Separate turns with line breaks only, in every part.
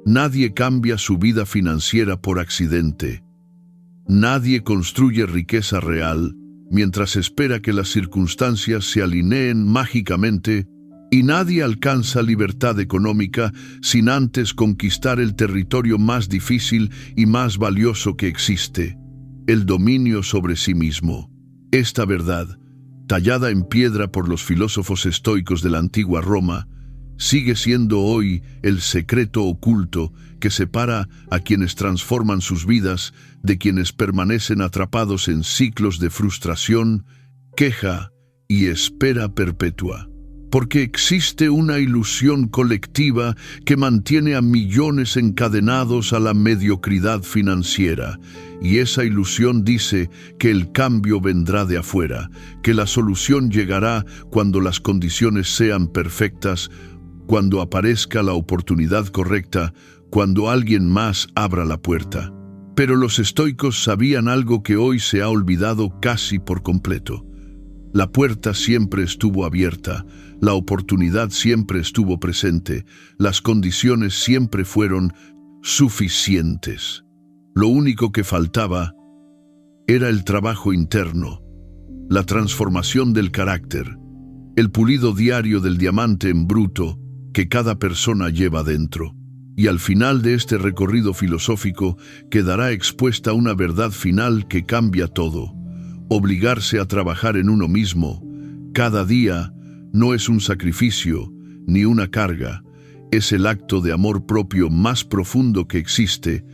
Nadie cambia su vida financiera por accidente. Nadie construye riqueza real mientras espera que las circunstancias se alineen mágicamente, y nadie alcanza libertad económica sin antes conquistar el territorio más difícil y más valioso que existe: el dominio sobre sí mismo. Esta verdad, tallada en piedra por los filósofos estoicos de la antigua Roma, sigue siendo hoy el secreto oculto que separa a quienes transforman sus vidas de quienes permanecen atrapados en ciclos de frustración, queja y espera perpetua. Porque existe una ilusión colectiva que mantiene a millones encadenados a la mediocridad financiera, y esa ilusión dice que el cambio vendrá de afuera, que la solución llegará cuando las condiciones sean perfectas, cuando aparezca la oportunidad correcta, cuando alguien más abra la puerta. Pero los estoicos sabían algo que hoy se ha olvidado casi por completo. La puerta siempre estuvo abierta, la oportunidad siempre estuvo presente, las condiciones siempre fueron suficientes. Lo único que faltaba era el trabajo interno, la transformación del carácter, el pulido diario del diamante en bruto que cada persona lleva dentro. Y al final de este recorrido filosófico quedará expuesta una verdad final que cambia todo. Obligarse a trabajar en uno mismo, cada día, no es un sacrificio ni una carga, es el acto de amor propio más profundo que existe,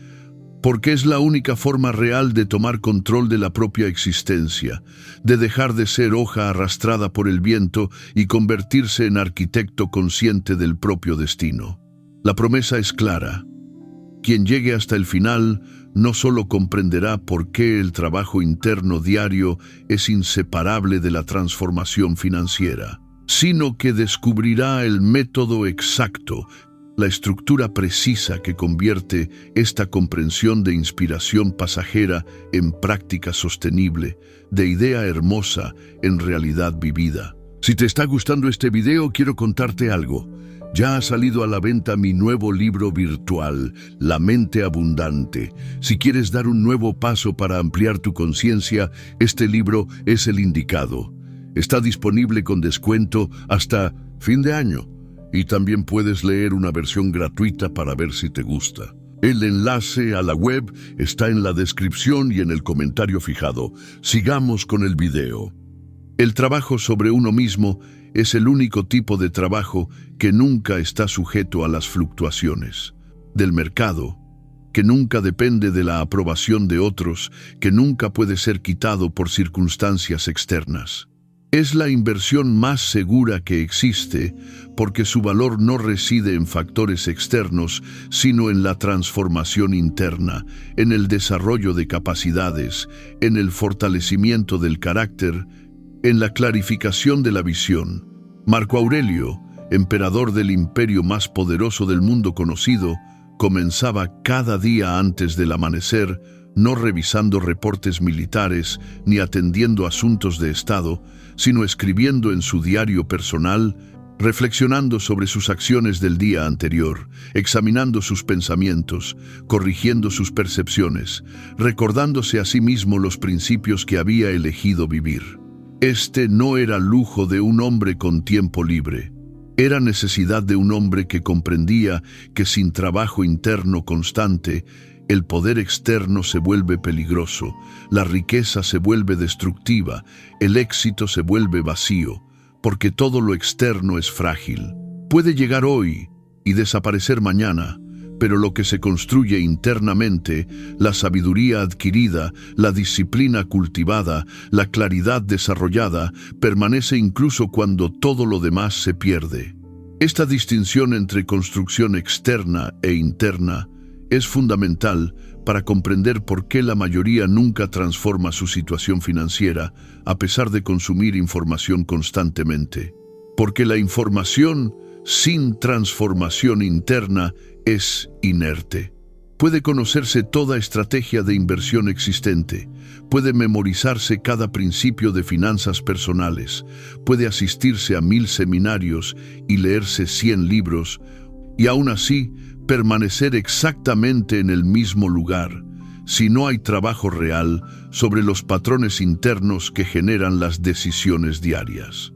porque es la única forma real de tomar control de la propia existencia, de dejar de ser hoja arrastrada por el viento y convertirse en arquitecto consciente del propio destino. La promesa es clara. Quien llegue hasta el final no solo comprenderá por qué el trabajo interno diario es inseparable de la transformación financiera, sino que descubrirá el método exacto, la estructura precisa que convierte esta comprensión de inspiración pasajera en práctica sostenible, de idea hermosa en realidad vivida. Si te está gustando este video, quiero contarte algo. Ya ha salido a la venta mi nuevo libro virtual, La Mente Abundante. Si quieres dar un nuevo paso para ampliar tu conciencia, este libro es el indicado. Está disponible con descuento hasta fin de año. Y también puedes leer una versión gratuita para ver si te gusta. El enlace a la web está en la descripción y en el comentario fijado. Sigamos con el video. El trabajo sobre uno mismo es el único tipo de trabajo que nunca está sujeto a las fluctuaciones del mercado, que nunca depende de la aprobación de otros, que nunca puede ser quitado por circunstancias externas. Es la inversión más segura que existe porque su valor no reside en factores externos, sino en la transformación interna, en el desarrollo de capacidades, en el fortalecimiento del carácter, en la clarificación de la visión. Marco Aurelio, emperador del imperio más poderoso del mundo conocido, comenzaba cada día antes del amanecer, no revisando reportes militares ni atendiendo asuntos de Estado, sino escribiendo en su diario personal, reflexionando sobre sus acciones del día anterior, examinando sus pensamientos, corrigiendo sus percepciones, recordándose a sí mismo los principios que había elegido vivir. Este no era lujo de un hombre con tiempo libre. Era necesidad de un hombre que comprendía que sin trabajo interno constante, el poder externo se vuelve peligroso, la riqueza se vuelve destructiva, el éxito se vuelve vacío, porque todo lo externo es frágil. Puede llegar hoy y desaparecer mañana, pero lo que se construye internamente, la sabiduría adquirida, la disciplina cultivada, la claridad desarrollada, permanece incluso cuando todo lo demás se pierde. Esta distinción entre construcción externa e interna es fundamental para comprender por qué la mayoría nunca transforma su situación financiera a pesar de consumir información constantemente. Porque la información sin transformación interna es inerte. Puede conocerse toda estrategia de inversión existente, puede memorizarse cada principio de finanzas personales, puede asistirse a 1000 seminarios y leerse 100 libros, y aún así permanecer exactamente en el mismo lugar, si no hay trabajo real sobre los patrones internos que generan las decisiones diarias.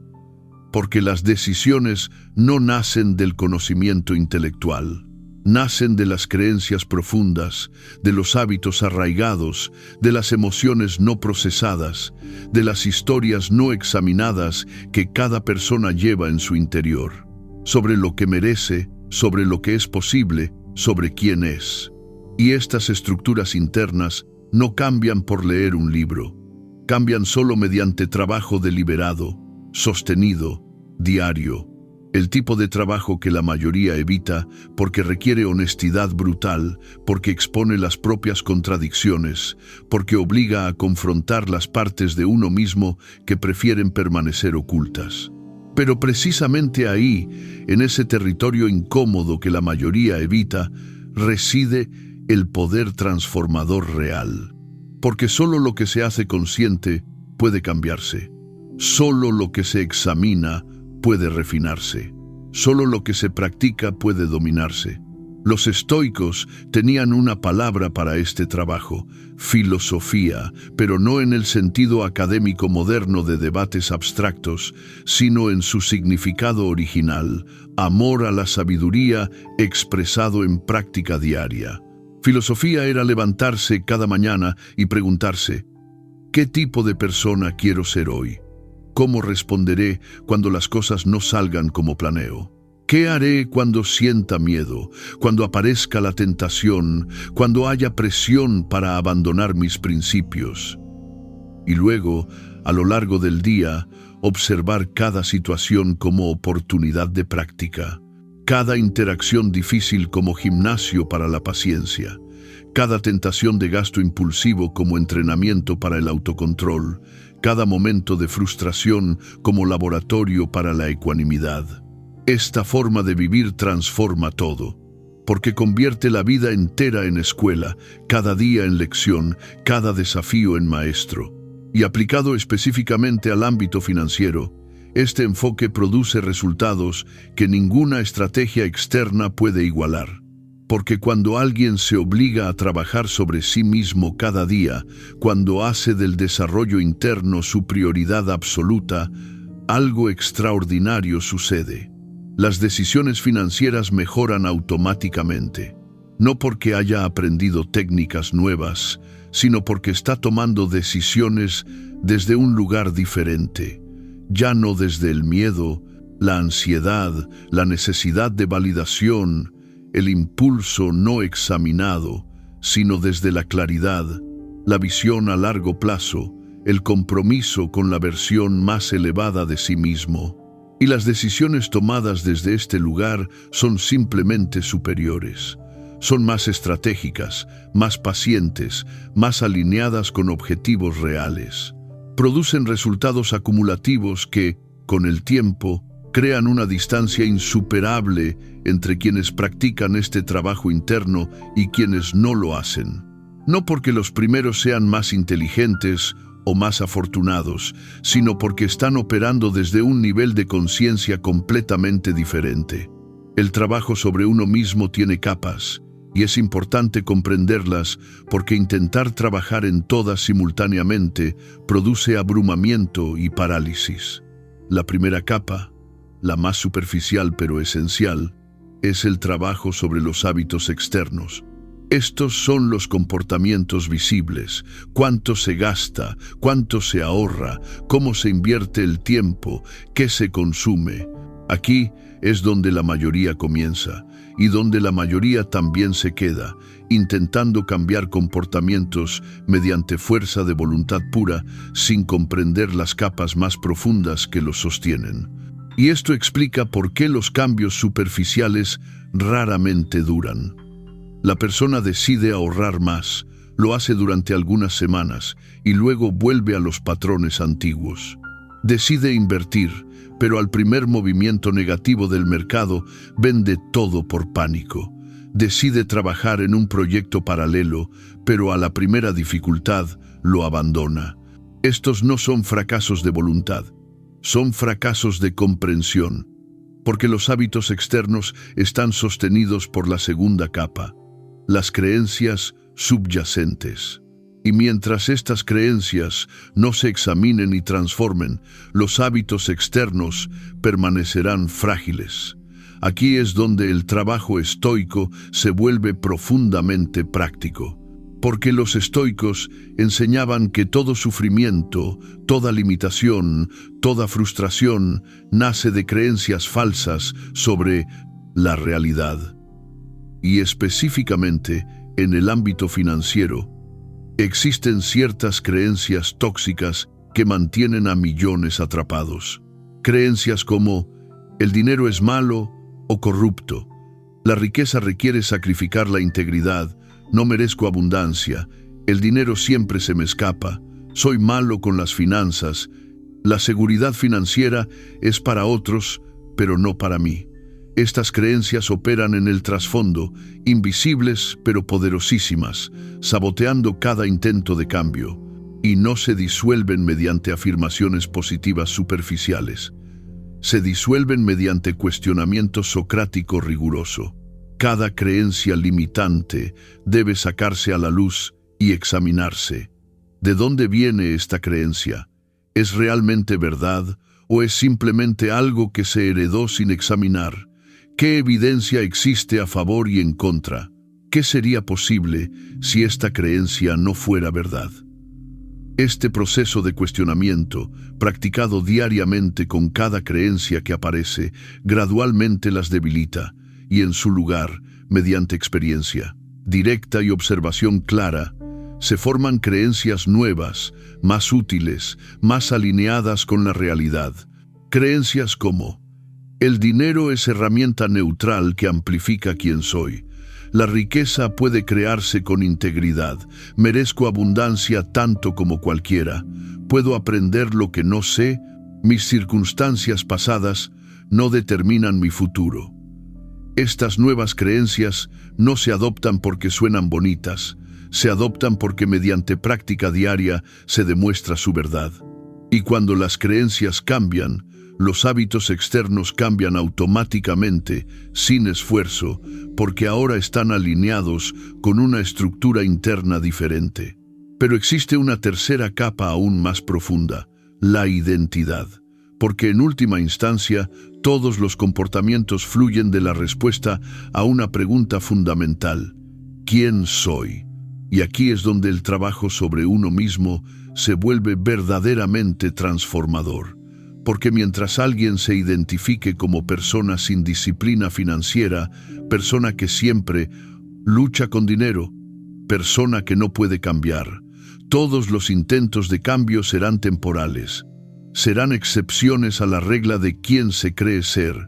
Porque las decisiones no nacen del conocimiento intelectual, nacen de las creencias profundas, de los hábitos arraigados, de las emociones no procesadas, de las historias no examinadas que cada persona lleva en su interior, sobre lo que merece, sobre lo que es posible, sobre quién es. Y estas estructuras internas no cambian por leer un libro, cambian solo mediante trabajo deliberado, sostenido, diario. El tipo de trabajo que la mayoría evita porque requiere honestidad brutal, porque expone las propias contradicciones, porque obliga a confrontar las partes de uno mismo que prefieren permanecer ocultas. Pero precisamente ahí, en ese territorio incómodo que la mayoría evita, reside el poder transformador real. Porque solo lo que se hace consciente puede cambiarse. Solo lo que se examina puede refinarse. Solo lo que se practica puede dominarse. Los estoicos tenían una palabra para este trabajo, filosofía, pero no en el sentido académico moderno de debates abstractos, sino en su significado original, amor a la sabiduría expresado en práctica diaria. Filosofía era levantarse cada mañana y preguntarse, ¿qué tipo de persona quiero ser hoy? ¿Cómo responderé cuando las cosas no salgan como planeo? ¿Qué haré cuando sienta miedo, cuando aparezca la tentación, cuando haya presión para abandonar mis principios? Y luego, a lo largo del día, observar cada situación como oportunidad de práctica, cada interacción difícil como gimnasio para la paciencia, cada tentación de gasto impulsivo como entrenamiento para el autocontrol, cada momento de frustración como laboratorio para la ecuanimidad. Esta forma de vivir transforma todo, porque convierte la vida entera en escuela, cada día en lección, cada desafío en maestro. Y aplicado específicamente al ámbito financiero, este enfoque produce resultados que ninguna estrategia externa puede igualar. Porque cuando alguien se obliga a trabajar sobre sí mismo cada día, cuando hace del desarrollo interno su prioridad absoluta, algo extraordinario sucede. Las decisiones financieras mejoran automáticamente, no porque haya aprendido técnicas nuevas, sino porque está tomando decisiones desde un lugar diferente, ya no desde el miedo, la ansiedad, la necesidad de validación, el impulso no examinado, sino desde la claridad, la visión a largo plazo, el compromiso con la versión más elevada de sí mismo. Y las decisiones tomadas desde este lugar son simplemente superiores. Son más estratégicas, más pacientes, más alineadas con objetivos reales. Producen resultados acumulativos que, con el tiempo, crean una distancia insuperable entre quienes practican este trabajo interno y quienes no lo hacen. No porque los primeros sean más inteligentes o más afortunados, sino porque están operando desde un nivel de conciencia completamente diferente. El trabajo sobre uno mismo tiene capas, y es importante comprenderlas porque intentar trabajar en todas simultáneamente produce abrumamiento y parálisis. La primera capa, la más superficial pero esencial, es el trabajo sobre los hábitos externos. Estos son los comportamientos visibles, cuánto se gasta, cuánto se ahorra, cómo se invierte el tiempo, qué se consume. Aquí es donde la mayoría comienza y donde la mayoría también se queda, intentando cambiar comportamientos mediante fuerza de voluntad pura, sin comprender las capas más profundas que los sostienen. Y esto explica por qué los cambios superficiales raramente duran. La persona decide ahorrar más, lo hace durante algunas semanas y luego vuelve a los patrones antiguos. Decide invertir, pero al primer movimiento negativo del mercado vende todo por pánico. Decide trabajar en un proyecto paralelo, pero a la primera dificultad lo abandona. Estos no son fracasos de voluntad, son fracasos de comprensión. porque los hábitos externos están sostenidos por la segunda capa, las creencias subyacentes. Y mientras estas creencias no se examinen y transformen, los hábitos externos permanecerán frágiles. Aquí es donde el trabajo estoico se vuelve profundamente práctico, porque los estoicos enseñaban que todo sufrimiento, toda limitación, toda frustración nace de creencias falsas sobre la realidad. Y específicamente en el ámbito financiero, existen ciertas creencias tóxicas que mantienen a millones atrapados. Creencias como el dinero es malo o corrupto, la riqueza requiere sacrificar la integridad, no merezco abundancia, el dinero siempre se me escapa, soy malo con las finanzas, la seguridad financiera es para otros, pero no para mí. Estas creencias operan en el trasfondo, invisibles pero poderosísimas, saboteando cada intento de cambio, y no se disuelven mediante afirmaciones positivas superficiales. Se disuelven mediante cuestionamiento socrático riguroso. Cada creencia limitante debe sacarse a la luz y examinarse. ¿De dónde viene esta creencia? ¿Es realmente verdad o es simplemente algo que se heredó sin examinar? ¿Qué evidencia existe a favor y en contra? ¿Qué sería posible si esta creencia no fuera verdad? Este proceso de cuestionamiento, practicado diariamente con cada creencia que aparece, gradualmente las debilita, y en su lugar, mediante experiencia directa y observación clara, se forman creencias nuevas, más útiles, más alineadas con la realidad. Creencias como: el dinero es herramienta neutral que amplifica quién soy. La riqueza puede crearse con integridad. Merezco abundancia tanto como cualquiera. Puedo aprender lo que no sé. Mis circunstancias pasadas no determinan mi futuro. Estas nuevas creencias no se adoptan porque suenan bonitas. Se adoptan porque mediante práctica diaria se demuestra su verdad. Y cuando las creencias cambian, los hábitos externos cambian automáticamente, sin esfuerzo, porque ahora están alineados con una estructura interna diferente. Pero existe una tercera capa aún más profunda, la identidad, porque en última instancia, todos los comportamientos fluyen de la respuesta a una pregunta fundamental: ¿quién soy? Y aquí es donde el trabajo sobre uno mismo se vuelve verdaderamente transformador. Porque mientras alguien se identifique como persona sin disciplina financiera, persona que siempre lucha con dinero, persona que no puede cambiar, todos los intentos de cambio serán temporales, serán excepciones a la regla de quién se cree ser,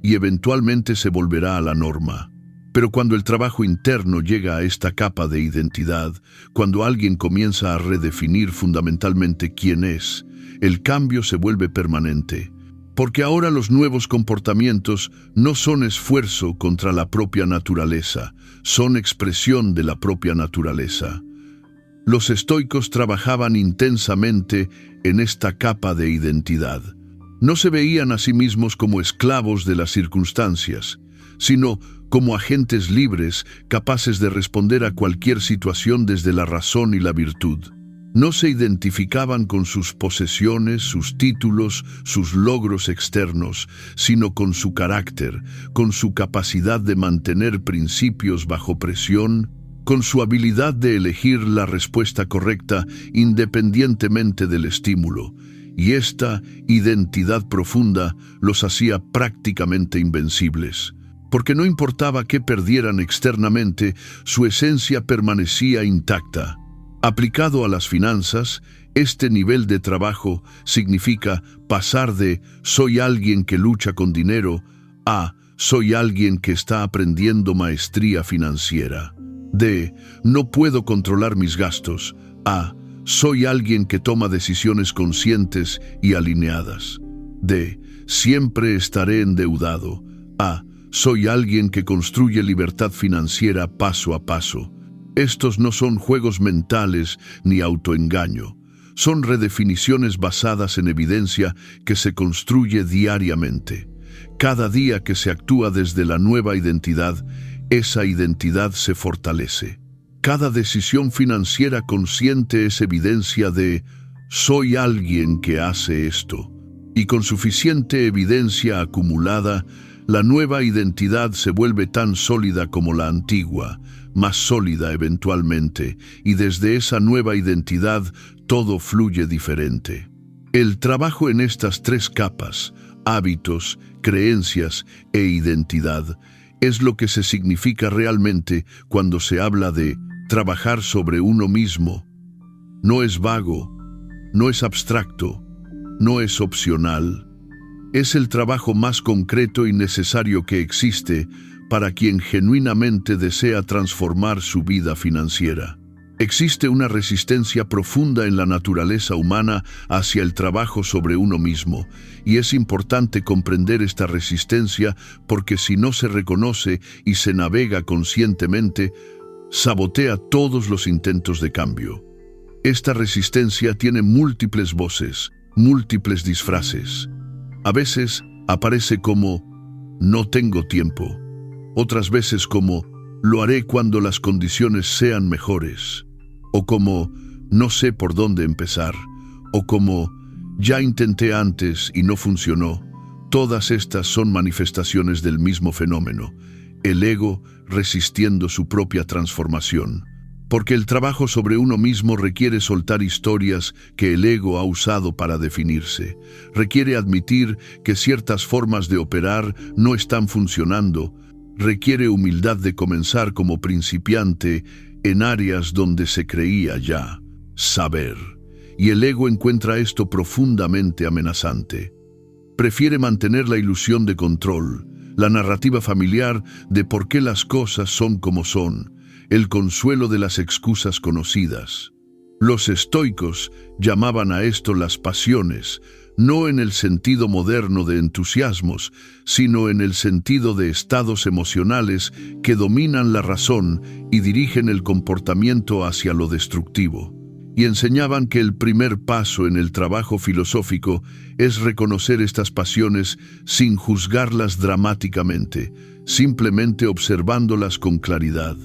y eventualmente se volverá a la norma. Pero cuando el trabajo interno llega a esta capa de identidad, cuando alguien comienza a redefinir fundamentalmente quién es, el cambio se vuelve permanente, porque ahora los nuevos comportamientos no son esfuerzo contra la propia naturaleza, son expresión de la propia naturaleza. Los estoicos trabajaban intensamente en esta capa de identidad. No se veían a sí mismos como esclavos de las circunstancias, sino como agentes libres, capaces de responder a cualquier situación desde la razón y la virtud. No se identificaban con sus posesiones, sus títulos, sus logros externos, sino con su carácter, con su capacidad de mantener principios bajo presión, con su habilidad de elegir la respuesta correcta independientemente del estímulo. Y esta identidad profunda los hacía prácticamente invencibles. Porque no importaba qué perdieran externamente, su esencia permanecía intacta. Aplicado a las finanzas, este nivel de trabajo significa pasar de «soy alguien que lucha con dinero» a «soy alguien que está aprendiendo maestría financiera», de «no puedo controlar mis gastos» a «soy alguien que toma decisiones conscientes y alineadas», de «siempre estaré endeudado» a «soy alguien que construye libertad financiera paso a paso». Estos no son juegos mentales ni autoengaño, son redefiniciones basadas en evidencia que se construye diariamente. Cada día que se actúa desde la nueva identidad, esa identidad se fortalece. Cada decisión financiera consciente es evidencia de «soy alguien que hace esto». Y con suficiente evidencia acumulada, la nueva identidad se vuelve tan sólida como la antigua, más sólida eventualmente, y desde esa nueva identidad todo fluye diferente. El trabajo en estas tres capas, hábitos, creencias e identidad, es lo que se significa realmente cuando se habla de trabajar sobre uno mismo. No es vago, no es abstracto, no es opcional. Es el trabajo más concreto y necesario que existe para quien genuinamente desea transformar su vida financiera. Existe una resistencia profunda en la naturaleza humana hacia el trabajo sobre uno mismo, y es importante comprender esta resistencia porque si no se reconoce y se navega conscientemente, sabotea todos los intentos de cambio. Esta resistencia tiene múltiples voces, múltiples disfraces. A veces aparece como «no tengo tiempo», otras veces como «lo haré cuando las condiciones sean mejores», o como «no sé por dónde empezar», o como «ya intenté antes y no funcionó». Todas estas son manifestaciones del mismo fenómeno, el ego resistiendo su propia transformación. Porque el trabajo sobre uno mismo requiere soltar historias que el ego ha usado para definirse. Requiere admitir que ciertas formas de operar no están funcionando. Requiere humildad de comenzar como principiante en áreas donde se creía ya saber. Y el ego encuentra esto profundamente amenazante. Prefiere mantener la ilusión de control, la narrativa familiar de por qué las cosas son como son, el consuelo de las excusas conocidas. Los estoicos llamaban a esto las pasiones, no en el sentido moderno de entusiasmos, sino en el sentido de estados emocionales que dominan la razón y dirigen el comportamiento hacia lo destructivo. Y enseñaban que el primer paso en el trabajo filosófico es reconocer estas pasiones sin juzgarlas dramáticamente, simplemente observándolas con claridad.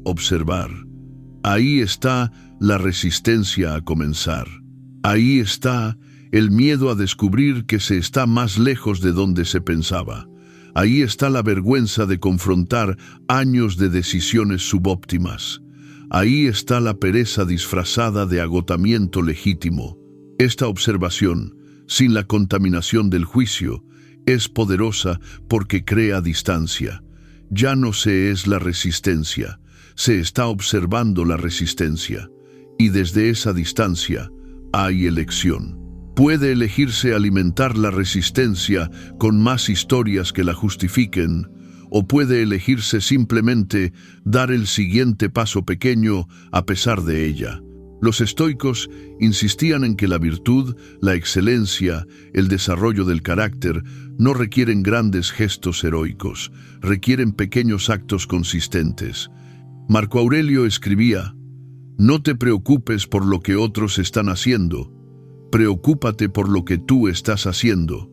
Observar. Ahí está la resistencia a comenzar. Ahí está el miedo a descubrir que se está más lejos de donde se pensaba. Ahí está la vergüenza de confrontar años de decisiones subóptimas. Ahí está la pereza disfrazada de agotamiento legítimo. Esta observación, sin la contaminación del juicio, es poderosa porque crea distancia. Ya no se es la resistencia, se está observando la resistencia. Y desde esa distancia hay elección. Puede elegirse alimentar la resistencia con más historias que la justifiquen, o puede elegirse simplemente dar el siguiente paso pequeño a pesar de ella. Los estoicos insistían en que la virtud, la excelencia, el desarrollo del carácter no requieren grandes gestos heroicos, requieren pequeños actos consistentes. Marco Aurelio escribía: «No te preocupes por lo que otros están haciendo, preocúpate por lo que tú estás haciendo,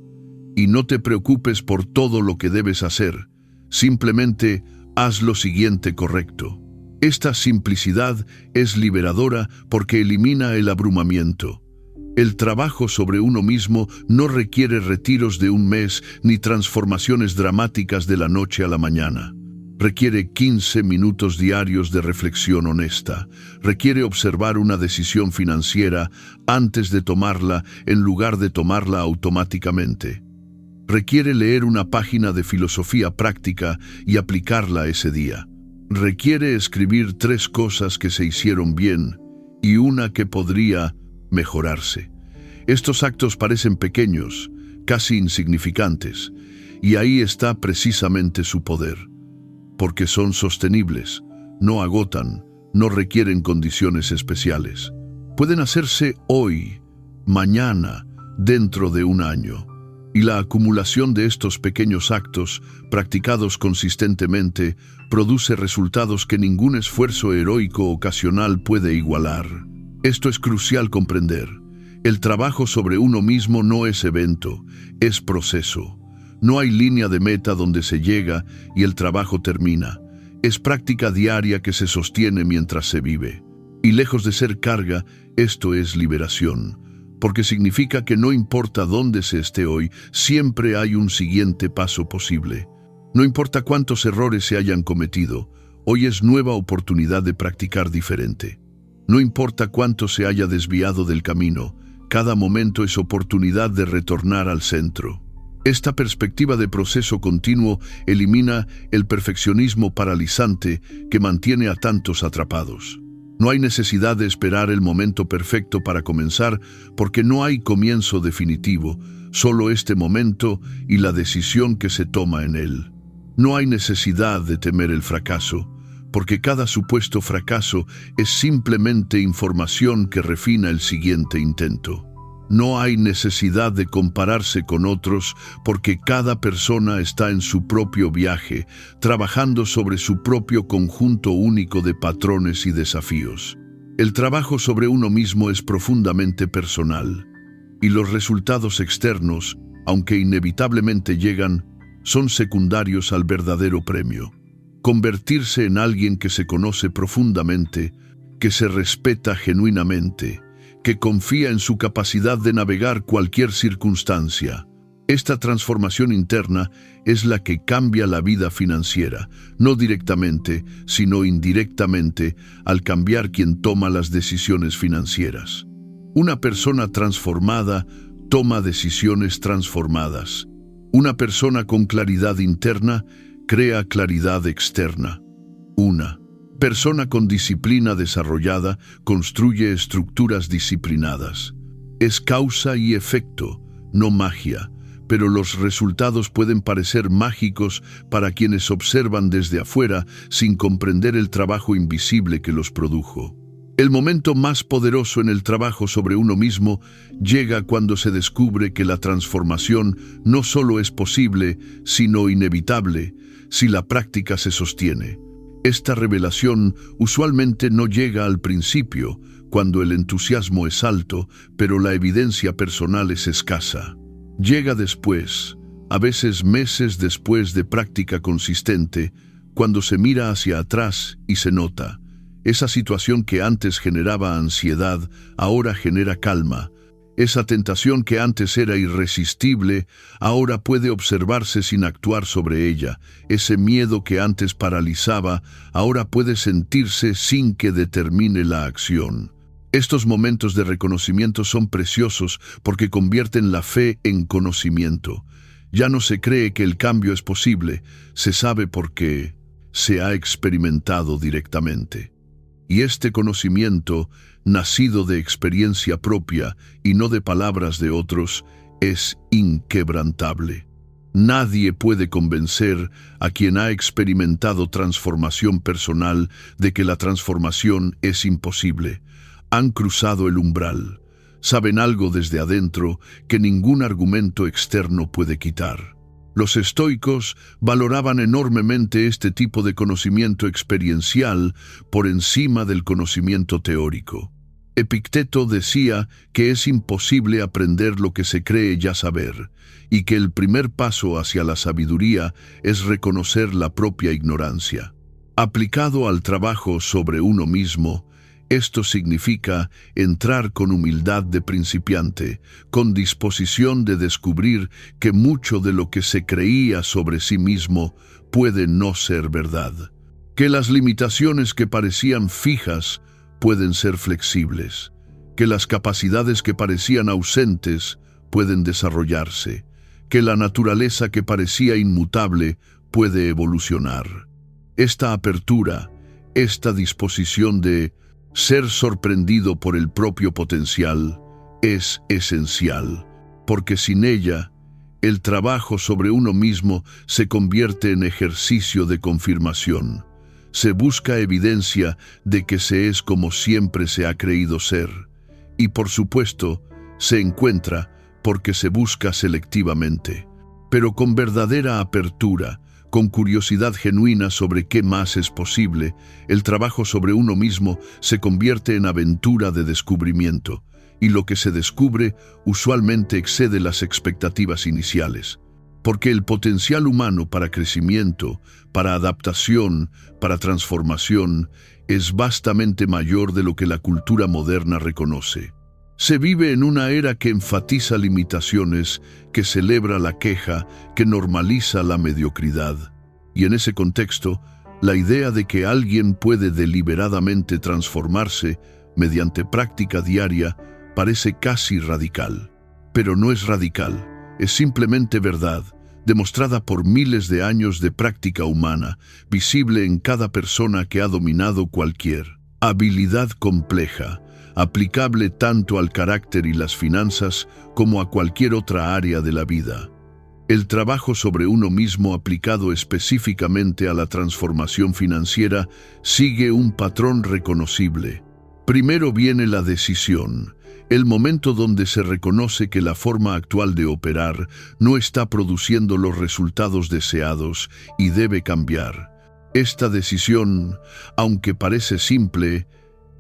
y no te preocupes por todo lo que debes hacer, simplemente haz lo siguiente correcto». Esta simplicidad es liberadora porque elimina el abrumamiento. El trabajo sobre uno mismo no requiere retiros de un mes ni transformaciones dramáticas de la noche a la mañana. Requiere 15 minutos diarios de reflexión honesta. Requiere observar una decisión financiera antes de tomarla en lugar de tomarla automáticamente. Requiere leer una página de filosofía práctica y aplicarla ese día. Requiere escribir 3 cosas que se hicieron bien y una que podría mejorarse. Estos actos parecen pequeños, casi insignificantes, y ahí está precisamente su poder. Porque son sostenibles, no agotan, no requieren condiciones especiales. Pueden hacerse hoy, mañana, dentro de un año. Y la acumulación de estos pequeños actos, practicados consistentemente, produce resultados que ningún esfuerzo heroico ocasional puede igualar. Esto es crucial comprender. El trabajo sobre uno mismo no es evento, es proceso. No hay línea de meta donde se llega y el trabajo termina. Es práctica diaria que se sostiene mientras se vive. Y lejos de ser carga, esto es liberación, porque significa que no importa dónde se esté hoy, siempre hay un siguiente paso posible. No importa cuántos errores se hayan cometido, hoy es nueva oportunidad de practicar diferente. No importa cuánto se haya desviado del camino, cada momento es oportunidad de retornar al centro. Esta perspectiva de proceso continuo elimina el perfeccionismo paralizante que mantiene a tantos atrapados. No hay necesidad de esperar el momento perfecto para comenzar, porque no hay comienzo definitivo, solo este momento y la decisión que se toma en él. No hay necesidad de temer el fracaso, porque cada supuesto fracaso es simplemente información que refina el siguiente intento. No hay necesidad de compararse con otros, porque cada persona está en su propio viaje, trabajando sobre su propio conjunto único de patrones y desafíos. El trabajo sobre uno mismo es profundamente personal, y los resultados externos, aunque inevitablemente llegan, son secundarios al verdadero premio. Convertirse en alguien que se conoce profundamente, que se respeta genuinamente, que confía en su capacidad de navegar cualquier circunstancia. Esta transformación interna es la que cambia la vida financiera, no directamente, sino indirectamente, al cambiar quien toma las decisiones financieras. Una persona transformada toma decisiones transformadas. Una persona con claridad interna crea claridad externa. Una persona con disciplina desarrollada construye estructuras disciplinadas. Es causa y efecto, no magia, pero los resultados pueden parecer mágicos para quienes observan desde afuera sin comprender el trabajo invisible que los produjo. El momento más poderoso en el trabajo sobre uno mismo llega cuando se descubre que la transformación no solo es posible, sino inevitable, si la práctica se sostiene. Esta revelación usualmente no llega al principio, cuando el entusiasmo es alto, pero la evidencia personal es escasa. Llega después, a veces meses después de práctica consistente, cuando se mira hacia atrás y se nota. Esa situación que antes generaba ansiedad, ahora genera calma. Esa tentación que antes era irresistible, ahora puede observarse sin actuar sobre ella. Ese miedo que antes paralizaba, ahora puede sentirse sin que determine la acción. Estos momentos de reconocimiento son preciosos porque convierten la fe en conocimiento. Ya no se cree que el cambio es posible, se sabe porque se ha experimentado directamente. Y este conocimiento, nacido de experiencia propia y no de palabras de otros, es inquebrantable. Nadie puede convencer a quien ha experimentado transformación personal de que la transformación es imposible. Han cruzado el umbral. Saben algo desde adentro que ningún argumento externo puede quitar. Los estoicos valoraban enormemente este tipo de conocimiento experiencial por encima del conocimiento teórico. Epicteto decía que es imposible aprender lo que se cree ya saber, y que el primer paso hacia la sabiduría es reconocer la propia ignorancia. Aplicado al trabajo sobre uno mismo, esto significa entrar con humildad de principiante, con disposición de descubrir que mucho de lo que se creía sobre sí mismo puede no ser verdad, que las limitaciones que parecían fijas pueden ser flexibles, que las capacidades que parecían ausentes pueden desarrollarse, que la naturaleza que parecía inmutable puede evolucionar. Esta apertura, esta disposición de ser sorprendido por el propio potencial es esencial, porque sin ella, el trabajo sobre uno mismo se convierte en ejercicio de confirmación. Se busca evidencia de que se es como siempre se ha creído ser, y por supuesto, se encuentra porque se busca selectivamente, pero con verdadera apertura, con curiosidad genuina sobre qué más es posible, el trabajo sobre uno mismo se convierte en aventura de descubrimiento, y lo que se descubre usualmente excede las expectativas iniciales. porque el potencial humano para crecimiento, para adaptación, para transformación, es vastamente mayor de lo que la cultura moderna reconoce. Se vive en una era que enfatiza limitaciones, que celebra la queja, que normaliza la mediocridad. Y en ese contexto, la idea de que alguien puede deliberadamente transformarse mediante práctica diaria parece casi radical. Pero no es radical, es simplemente verdad, demostrada por miles de años de práctica humana, visible en cada persona que ha dominado cualquier habilidad compleja, aplicable tanto al carácter y las finanzas como a cualquier otra área de la vida. El trabajo sobre uno mismo aplicado específicamente a la transformación financiera sigue un patrón reconocible. Primero viene la decisión, el momento donde se reconoce que la forma actual de operar no está produciendo los resultados deseados y debe cambiar. Esta decisión, aunque parece simple,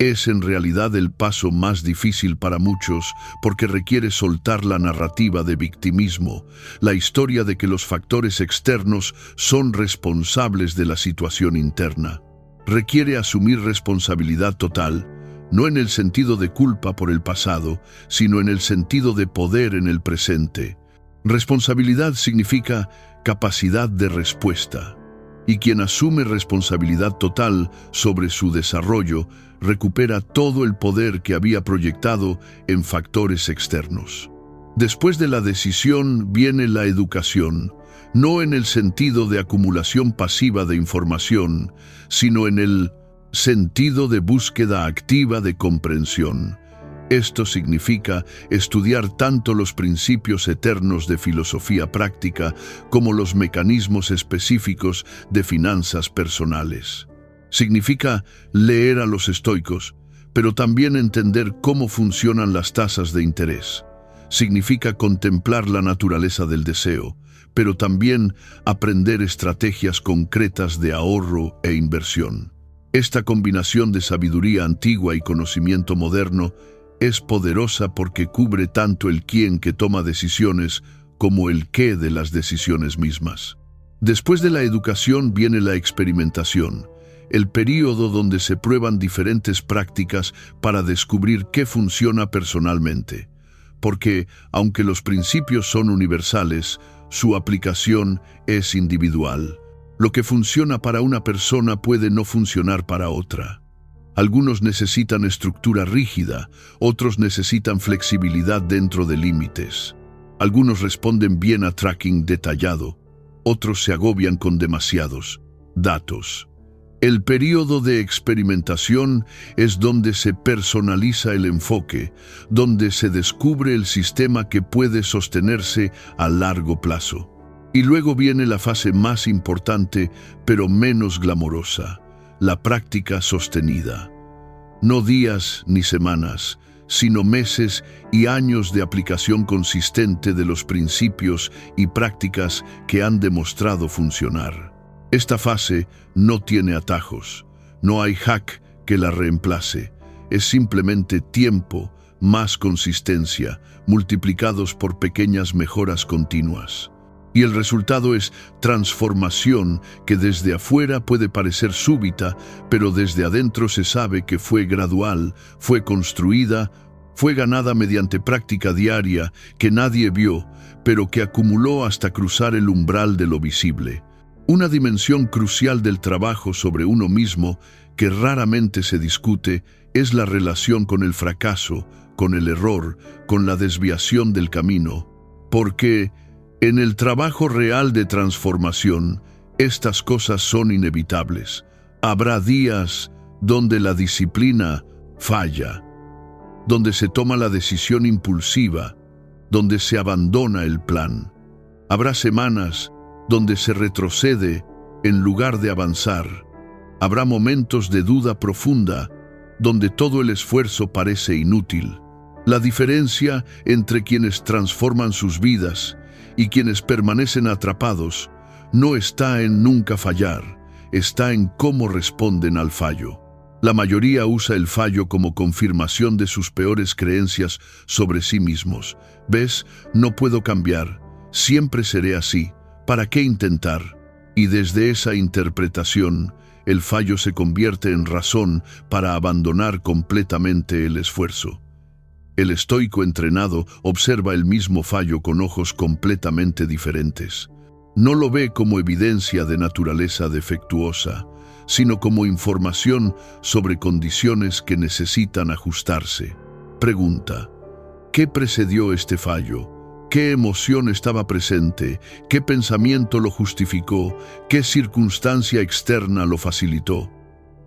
es en realidad el paso más difícil para muchos porque requiere soltar la narrativa de victimismo, la historia de que los factores externos son responsables de la situación interna. Requiere asumir responsabilidad total, no en el sentido de culpa por el pasado, sino en el sentido de poder en el presente. Responsabilidad significa capacidad de respuesta. Y quien asume responsabilidad total sobre su desarrollo recupera todo el poder que había proyectado en factores externos. Después de la decisión viene la educación, no en el sentido de acumulación pasiva de información, sino en el sentido de búsqueda activa de comprensión. Esto significa estudiar tanto los principios eternos de filosofía práctica como los mecanismos específicos de finanzas personales. Significa leer a los estoicos, pero también entender cómo funcionan las tasas de interés. Significa contemplar la naturaleza del deseo, pero también aprender estrategias concretas de ahorro e inversión. Esta combinación de sabiduría antigua y conocimiento moderno es poderosa porque cubre tanto el quién que toma decisiones como el qué de las decisiones mismas. Después de la educación viene la experimentación, el período donde se prueban diferentes prácticas para descubrir qué funciona personalmente. Porque, aunque los principios son universales, su aplicación es individual. Lo que funciona para una persona puede no funcionar para otra. Algunos necesitan estructura rígida, otros necesitan flexibilidad dentro de límites. Algunos responden bien a tracking detallado, otros se agobian con demasiados datos. El período de experimentación es donde se personaliza el enfoque, donde se descubre el sistema que puede sostenerse a largo plazo. Y luego viene la fase más importante, pero menos glamorosa, la práctica sostenida. No días ni semanas, sino meses y años de aplicación consistente de los principios y prácticas que han demostrado funcionar. Esta fase no tiene atajos, no hay hack que la reemplace, es simplemente tiempo, más consistencia, multiplicados por pequeñas mejoras continuas. Y el resultado es transformación que desde afuera puede parecer súbita, pero desde adentro se sabe que fue gradual, fue construida, fue ganada mediante práctica diaria que nadie vio, pero que acumuló hasta cruzar el umbral de lo visible. Una dimensión crucial del trabajo sobre uno mismo que raramente se discute es la relación con el fracaso, con el error, con la desviación del camino, porque en el trabajo real de transformación, estas cosas son inevitables. Habrá días donde la disciplina falla, donde se toma la decisión impulsiva, donde se abandona el plan. Habrá semanas donde se retrocede en lugar de avanzar. Habrá momentos de duda profunda, donde todo el esfuerzo parece inútil. La diferencia entre quienes transforman sus vidas y quienes permanecen atrapados no está en nunca fallar, está en cómo responden al fallo. La mayoría usa el fallo como confirmación de sus peores creencias sobre sí mismos. ¿Ves? No puedo cambiar. Siempre seré así. ¿Para qué intentar? Y desde esa interpretación, el fallo se convierte en razón para abandonar completamente el esfuerzo. El estoico entrenado observa el mismo fallo con ojos completamente diferentes. No lo ve como evidencia de naturaleza defectuosa, sino como información sobre condiciones que necesitan ajustarse. Pregunta: ¿qué precedió este fallo? ¿Qué emoción estaba presente? ¿Qué pensamiento lo justificó? ¿Qué circunstancia externa lo facilitó?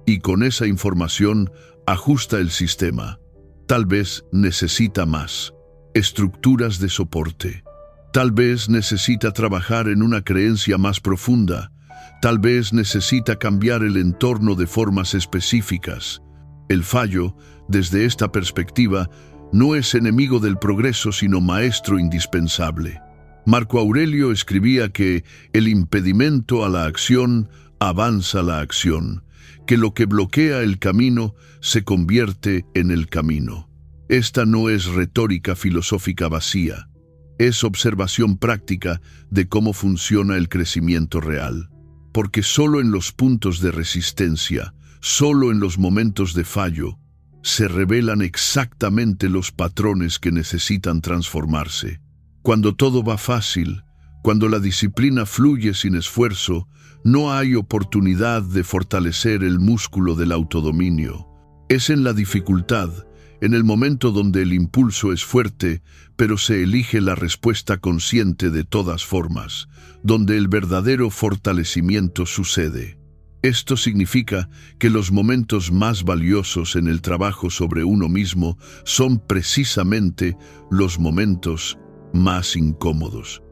Y con esa información ajusta el sistema. Tal vez necesita más estructuras de soporte. Tal vez necesita trabajar en una creencia más profunda. Tal vez necesita cambiar el entorno de formas específicas. El fallo, desde esta perspectiva, no es enemigo del progreso, sino maestro indispensable. Marco Aurelio escribía que el impedimento a la acción avanza la acción, que lo que bloquea el camino se convierte en el camino. Esta no es retórica filosófica vacía, es observación práctica de cómo funciona el crecimiento real. Porque solo en los puntos de resistencia, solo en los momentos de fallo, se revelan exactamente los patrones que necesitan transformarse. Cuando todo va fácil, cuando la disciplina fluye sin esfuerzo, no hay oportunidad de fortalecer el músculo del autodominio. Es en la dificultad, en el momento donde el impulso es fuerte, pero se elige la respuesta consciente de todas formas, donde el verdadero fortalecimiento sucede. Esto significa que los momentos más valiosos en el trabajo sobre uno mismo son precisamente los momentos más incómodos.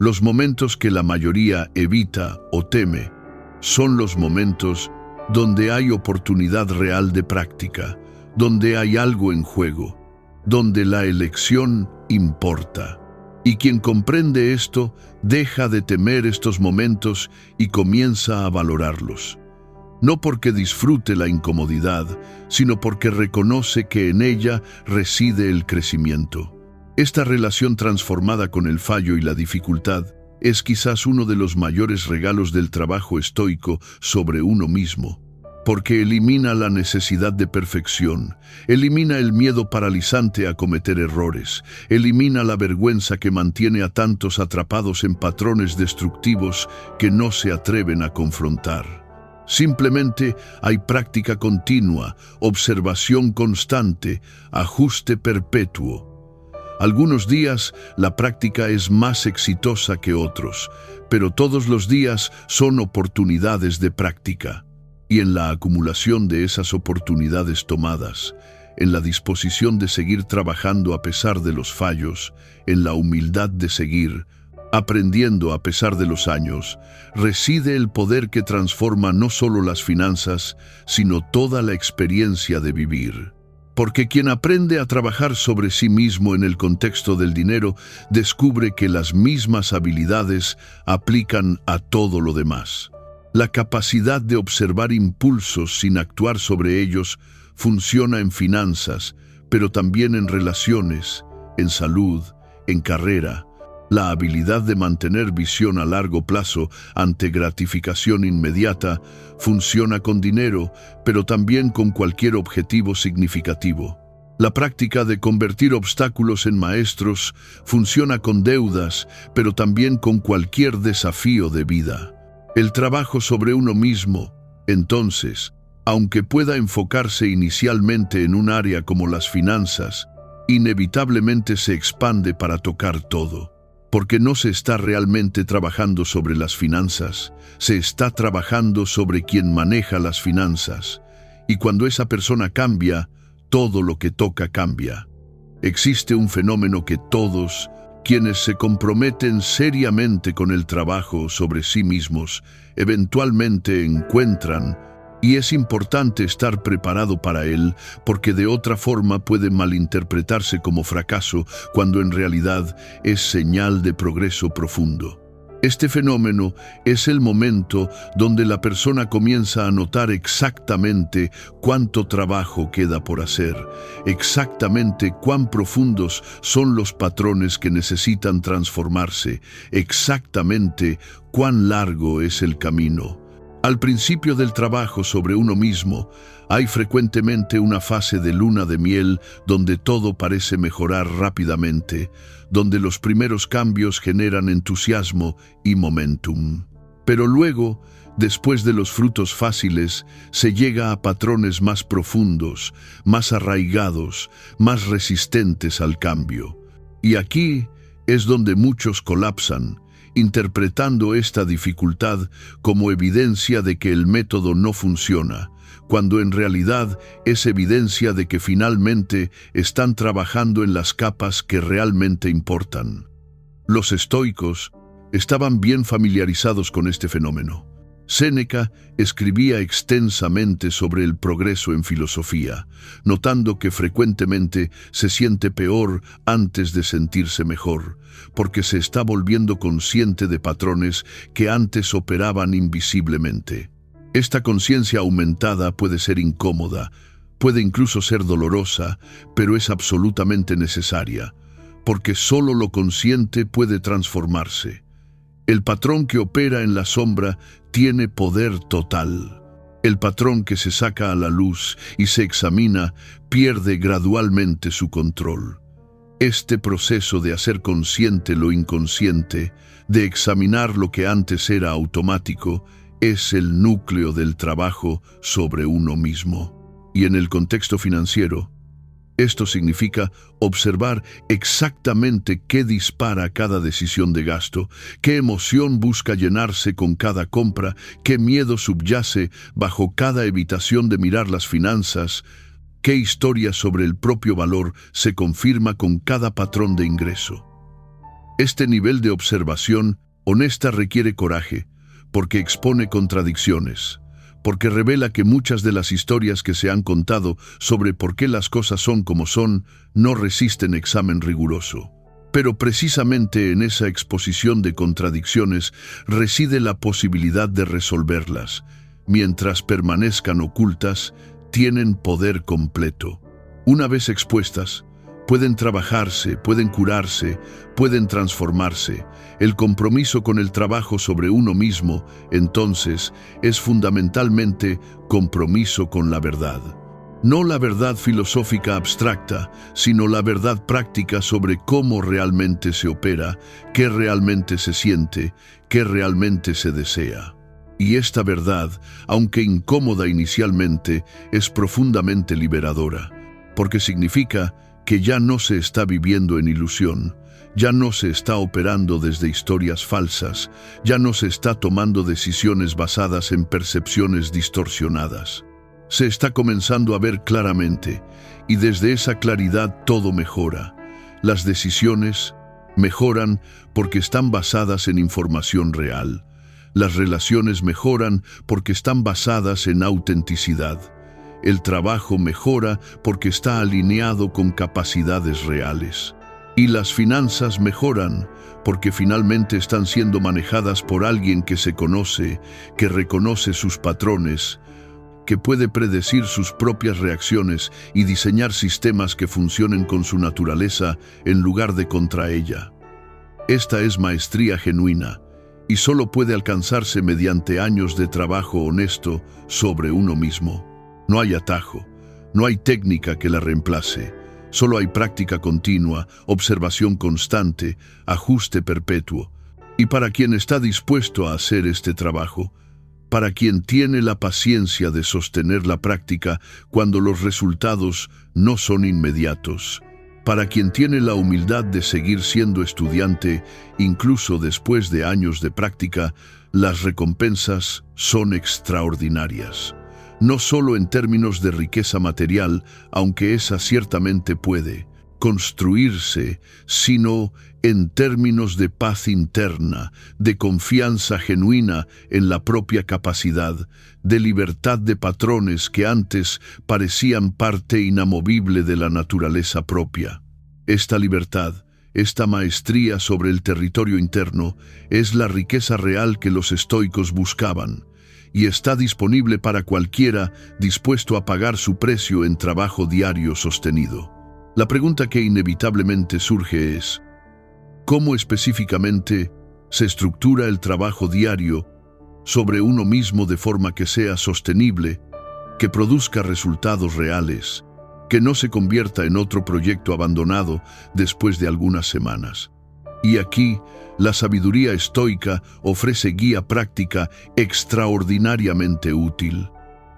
Los momentos que la mayoría evita o teme son los momentos donde hay oportunidad real de práctica, donde hay algo en juego, donde la elección importa. Y quien comprende esto, deja de temer estos momentos y comienza a valorarlos. No porque disfrute la incomodidad, sino porque reconoce que en ella reside el crecimiento. Esta relación transformada con el fallo y la dificultad es quizás uno de los mayores regalos del trabajo estoico sobre uno mismo, porque elimina la necesidad de perfección, elimina el miedo paralizante a cometer errores, elimina la vergüenza que mantiene a tantos atrapados en patrones destructivos que no se atreven a confrontar. Simplemente hay práctica continua, observación constante, ajuste perpetuo. Algunos días la práctica es más exitosa que otros, pero todos los días son oportunidades de práctica. Y en la acumulación de esas oportunidades tomadas, en la disposición de seguir trabajando a pesar de los fallos, en la humildad de seguir aprendiendo a pesar de los años, reside el poder que transforma no solo las finanzas, sino toda la experiencia de vivir. Porque quien aprende a trabajar sobre sí mismo en el contexto del dinero, descubre que las mismas habilidades aplican a todo lo demás. La capacidad de observar impulsos sin actuar sobre ellos funciona en finanzas, pero también en relaciones, en salud, en carrera. La habilidad de mantener visión a largo plazo ante gratificación inmediata funciona con dinero, pero también con cualquier objetivo significativo. La práctica de convertir obstáculos en maestros funciona con deudas, pero también con cualquier desafío de vida. El trabajo sobre uno mismo, entonces, aunque pueda enfocarse inicialmente en un área como las finanzas, inevitablemente se expande para tocar todo. Porque no se está realmente trabajando sobre las finanzas, se está trabajando sobre quien maneja las finanzas. Y cuando esa persona cambia, todo lo que toca cambia. Existe un fenómeno que todos, quienes se comprometen seriamente con el trabajo sobre sí mismos, eventualmente encuentran, y es importante estar preparado para él, porque de otra forma puede malinterpretarse como fracaso, cuando en realidad es señal de progreso profundo. Este fenómeno es el momento donde la persona comienza a notar exactamente cuánto trabajo queda por hacer, exactamente cuán profundos son los patrones que necesitan transformarse, exactamente cuán largo es el camino. Al principio del trabajo sobre uno mismo, hay frecuentemente una fase de luna de miel donde todo parece mejorar rápidamente, donde los primeros cambios generan entusiasmo y momentum. Pero luego, después de los frutos fáciles, se llega a patrones más profundos, más arraigados, más resistentes al cambio. Y aquí es donde muchos colapsan, interpretando esta dificultad como evidencia de que el método no funciona, cuando en realidad es evidencia de que finalmente están trabajando en las capas que realmente importan. Los estoicos estaban bien familiarizados con este fenómeno. Séneca escribía extensamente sobre el progreso en filosofía, notando que frecuentemente se siente peor antes de sentirse mejor, porque se está volviendo consciente de patrones que antes operaban invisiblemente. Esta conciencia aumentada puede ser incómoda, puede incluso ser dolorosa, pero es absolutamente necesaria, porque solo lo consciente puede transformarse. El patrón que opera en la sombra tiene poder total. El patrón que se saca a la luz y se examina pierde gradualmente su control. Este proceso de hacer consciente lo inconsciente, de examinar lo que antes era automático, es el núcleo del trabajo sobre uno mismo. Y en el contexto financiero, esto significa observar exactamente qué dispara cada decisión de gasto, qué emoción busca llenarse con cada compra, qué miedo subyace bajo cada evitación de mirar las finanzas, qué historia sobre el propio valor se confirma con cada patrón de ingreso. Este nivel de observación honesta requiere coraje, porque expone contradicciones, porque revela que muchas de las historias que se han contado sobre por qué las cosas son como son no resisten examen riguroso. Pero precisamente en esa exposición de contradicciones reside la posibilidad de resolverlas. Mientras permanezcan ocultas, tienen poder completo. Una vez expuestas, pueden trabajarse, pueden curarse, pueden transformarse. El compromiso con el trabajo sobre uno mismo, entonces, es fundamentalmente compromiso con la verdad. No la verdad filosófica abstracta, sino la verdad práctica sobre cómo realmente se opera, qué realmente se siente, qué realmente se desea. Y esta verdad, aunque incómoda inicialmente, es profundamente liberadora, porque significa que ya no se está viviendo en ilusión, ya no se está operando desde historias falsas, ya no se está tomando decisiones basadas en percepciones distorsionadas. Se está comenzando a ver claramente, y desde esa claridad todo mejora. Las decisiones mejoran porque están basadas en información real. Las relaciones mejoran porque están basadas en autenticidad. El trabajo mejora porque está alineado con capacidades reales. Y las finanzas mejoran porque finalmente están siendo manejadas por alguien que se conoce, que reconoce sus patrones, que puede predecir sus propias reacciones y diseñar sistemas que funcionen con su naturaleza en lugar de contra ella. Esta es maestría genuina y solo puede alcanzarse mediante años de trabajo honesto sobre uno mismo. No hay atajo, no hay técnica que la reemplace, solo hay práctica continua, observación constante, ajuste perpetuo. Y para quien está dispuesto a hacer este trabajo, para quien tiene la paciencia de sostener la práctica cuando los resultados no son inmediatos, para quien tiene la humildad de seguir siendo estudiante incluso después de años de práctica, las recompensas son extraordinarias. No solo en términos de riqueza material, aunque esa ciertamente puede construirse, sino en términos de paz interna, de confianza genuina en la propia capacidad, de libertad de patrones que antes parecían parte inamovible de la naturaleza propia. Esta libertad, esta maestría sobre el territorio interno, es la riqueza real que los estoicos buscaban, y está disponible para cualquiera dispuesto a pagar su precio en trabajo diario sostenido. La pregunta que inevitablemente surge es: ¿cómo específicamente se estructura el trabajo diario sobre uno mismo de forma que sea sostenible, que produzca resultados reales, que no se convierta en otro proyecto abandonado después de algunas semanas? Y aquí, la sabiduría estoica ofrece guía práctica extraordinariamente útil.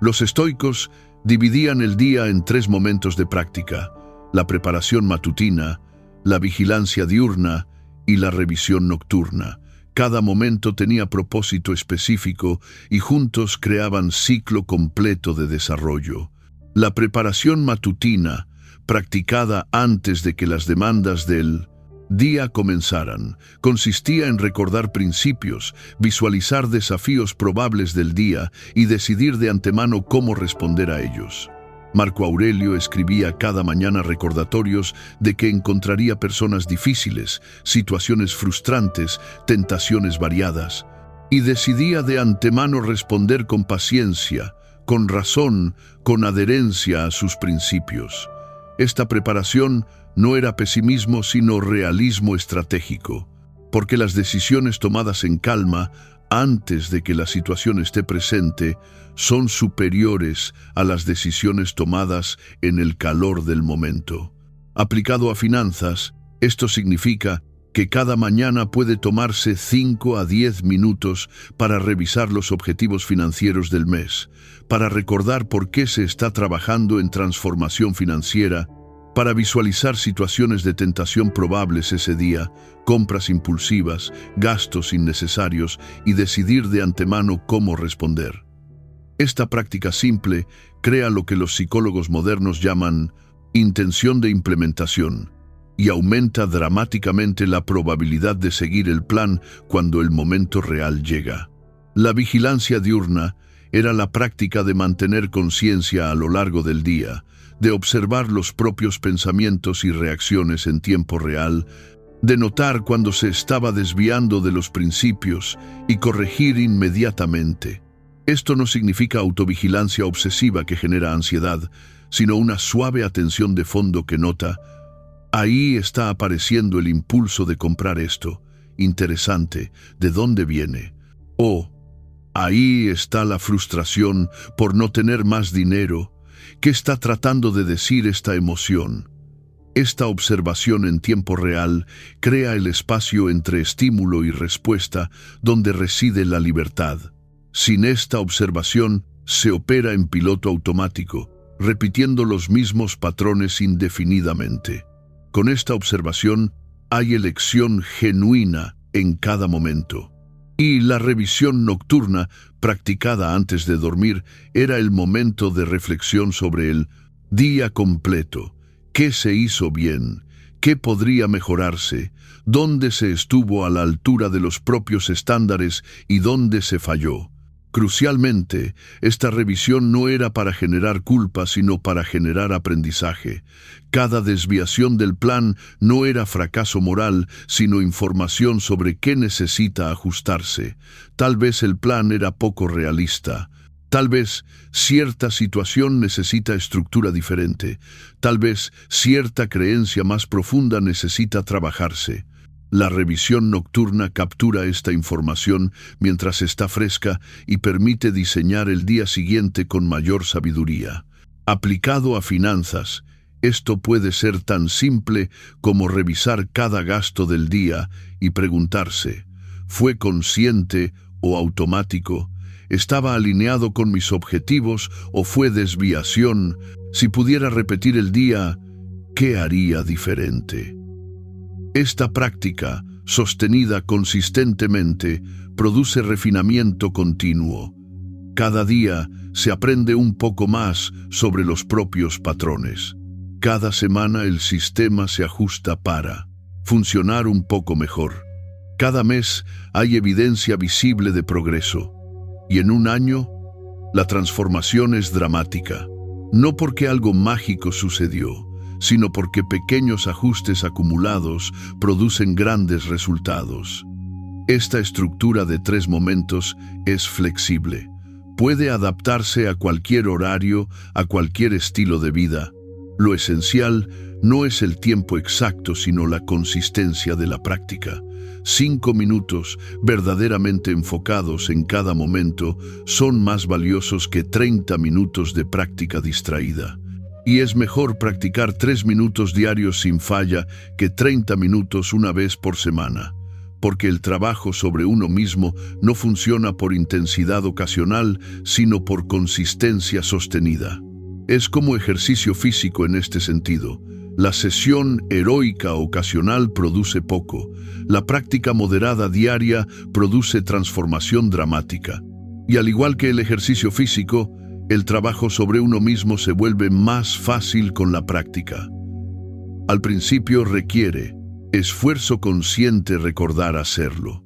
Los estoicos dividían el día en 3 momentos de práctica: la preparación matutina, la vigilancia diurna y la revisión nocturna. Cada momento tenía propósito específico y juntos creaban ciclo completo de desarrollo. La preparación matutina, practicada antes de que las demandas del día comenzaran, consistía en recordar principios, visualizar desafíos probables del día y decidir de antemano cómo responder a ellos. Marco Aurelio escribía cada mañana recordatorios de que encontraría personas difíciles, situaciones frustrantes, tentaciones variadas, y decidía de antemano responder con paciencia, con razón, con adherencia a sus principios. Esta preparación no era pesimismo, sino realismo estratégico, porque las decisiones tomadas en calma, antes de que la situación esté presente, son superiores a las decisiones tomadas en el calor del momento. Aplicado a finanzas, esto significa que cada mañana puede tomarse 5 a 10 minutos para revisar los objetivos financieros del mes, para recordar por qué se está trabajando en transformación financiera, para visualizar situaciones de tentación probables ese día, compras impulsivas, gastos innecesarios y decidir de antemano cómo responder. Esta práctica simple crea lo que los psicólogos modernos llaman intención de implementación y aumenta dramáticamente la probabilidad de seguir el plan cuando el momento real llega. La vigilancia diurna era la práctica de mantener conciencia a lo largo del día, de observar los propios pensamientos y reacciones en tiempo real, de notar cuando se estaba desviando de los principios y corregir inmediatamente. Esto no significa autovigilancia obsesiva que genera ansiedad, sino una suave atención de fondo que nota: ahí está apareciendo el impulso de comprar esto. Interesante, ¿de dónde viene? O ahí está la frustración por no tener más dinero. ¿Qué está tratando de decir esta emoción? Esta observación en tiempo real crea el espacio entre estímulo y respuesta donde reside la libertad. Sin esta observación, se opera en piloto automático, repitiendo los mismos patrones indefinidamente. Con esta observación, hay elección genuina en cada momento. Y la revisión nocturna, practicada antes de dormir, era el momento de reflexión sobre el día completo. ¿Qué se hizo bien? ¿Qué podría mejorarse? ¿Dónde se estuvo a la altura de los propios estándares y dónde se falló? Crucialmente, esta revisión no era para generar culpa, sino para generar aprendizaje. Cada desviación del plan no era fracaso moral, sino información sobre qué necesita ajustarse. Tal vez el plan era poco realista. Tal vez cierta situación necesita estructura diferente. Tal vez cierta creencia más profunda necesita trabajarse. La revisión nocturna captura esta información mientras está fresca y permite diseñar el día siguiente con mayor sabiduría. Aplicado a finanzas, esto puede ser tan simple como revisar cada gasto del día y preguntarse: ¿fue consciente o automático? ¿Estaba alineado con mis objetivos o fue desviación? Si pudiera repetir el día, ¿qué haría diferente? Esta práctica, sostenida consistentemente, produce refinamiento continuo. Cada día se aprende un poco más sobre los propios patrones. Cada semana el sistema se ajusta para funcionar un poco mejor. Cada mes hay evidencia visible de progreso. Y en un año, la transformación es dramática. No porque algo mágico sucedió, sino porque pequeños ajustes acumulados producen grandes resultados. Esta estructura de 3 momentos es flexible. Puede adaptarse a cualquier horario, a cualquier estilo de vida. Lo esencial no es el tiempo exacto, sino la consistencia de la práctica. 5 minutos verdaderamente enfocados en cada momento son más valiosos que 30 minutos de práctica distraída. Y es mejor practicar 3 minutos diarios sin falla que 30 minutos una vez por semana, porque el trabajo sobre uno mismo no funciona por intensidad ocasional, sino por consistencia sostenida. Es como ejercicio físico en este sentido. La sesión heroica ocasional produce poco. La práctica moderada diaria produce transformación dramática. Y al igual que el ejercicio físico, el trabajo sobre uno mismo se vuelve más fácil con la práctica. Al principio requiere esfuerzo consciente recordar hacerlo.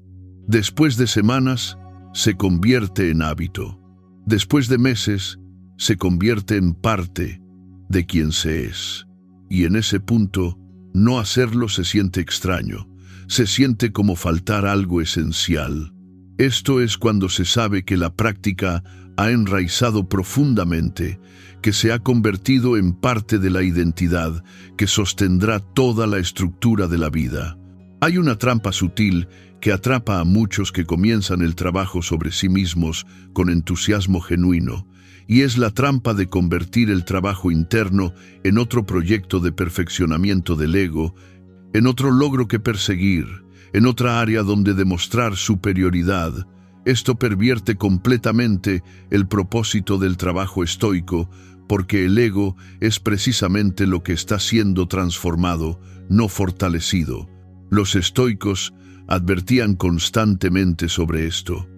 Después de semanas, se convierte en hábito. Después de meses, se convierte en parte de quien se es. Y en ese punto, no hacerlo se siente extraño. Se siente como faltar algo esencial. Esto es cuando se sabe que la práctica ha enraizado profundamente, que se ha convertido en parte de la identidad que sostendrá toda la estructura de la vida. Hay una trampa sutil que atrapa a muchos que comienzan el trabajo sobre sí mismos con entusiasmo genuino, y es la trampa de convertir el trabajo interno en otro proyecto de perfeccionamiento del ego, en otro logro que perseguir, en otra área donde demostrar superioridad. Esto pervierte completamente el propósito del trabajo estoico, porque el ego es precisamente lo que está siendo transformado, no fortalecido. Los estoicos advertían constantemente sobre esto.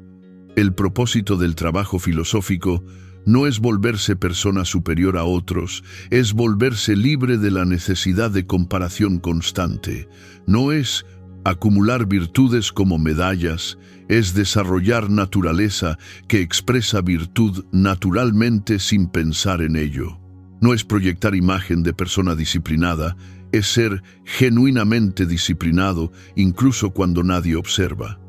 El propósito del trabajo filosófico no es volverse persona superior a otros, es volverse libre de la necesidad de comparación constante. No es acumular virtudes como medallas, es desarrollar naturaleza que expresa virtud naturalmente sin pensar en ello. No es proyectar imagen de persona disciplinada, es ser genuinamente disciplinado incluso cuando nadie observa.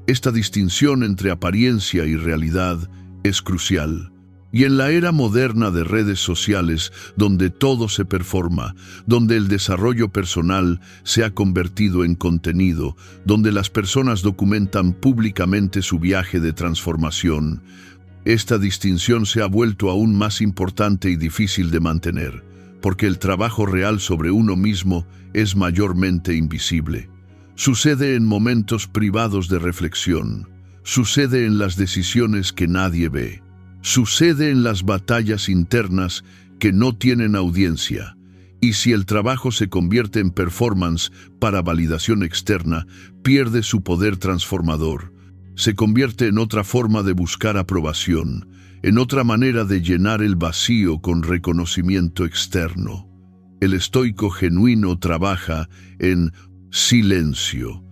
Esta distinción entre apariencia y realidad es crucial. Y en la era moderna de redes sociales, donde todo se performa, donde el desarrollo personal se ha convertido en contenido, donde las personas documentan públicamente su viaje de transformación, esta distinción se ha vuelto aún más importante y difícil de mantener, porque el trabajo real sobre uno mismo es mayormente invisible. Sucede en momentos privados de reflexión, sucede en las decisiones que nadie ve. Sucede en las batallas internas que no tienen audiencia, y si el trabajo se convierte en performance para validación externa, pierde su poder transformador. Se convierte en otra forma de buscar aprobación, en otra manera de llenar el vacío con reconocimiento externo. El estoico genuino trabaja en silencio,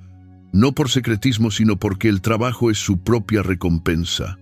no por secretismo, sino porque el trabajo es su propia recompensa.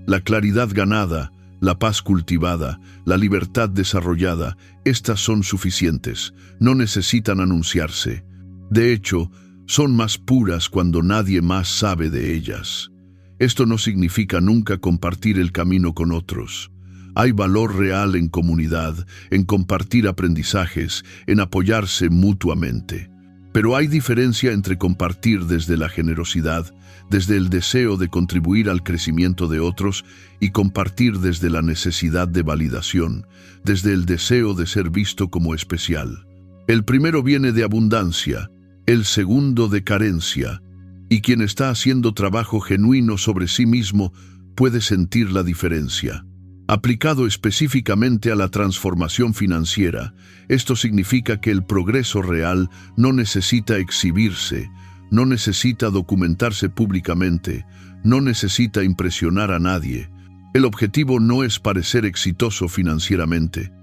La claridad ganada, la paz cultivada, la libertad desarrollada, estas son suficientes, no necesitan anunciarse. De hecho, son más puras cuando nadie más sabe de ellas. Esto no significa nunca compartir el camino con otros. Hay valor real en comunidad, en compartir aprendizajes, en apoyarse mutuamente. Pero hay diferencia entre compartir desde la generosidad, desde el deseo de contribuir al crecimiento de otros, y compartir desde la necesidad de validación, desde el deseo de ser visto como especial. El primero viene de abundancia, el segundo de carencia, y quien está haciendo trabajo genuino sobre sí mismo puede sentir la diferencia. Aplicado específicamente a la transformación financiera, esto significa que el progreso real no necesita exhibirse, no necesita documentarse públicamente, no necesita impresionar a nadie. El objetivo no es parecer exitoso financieramente,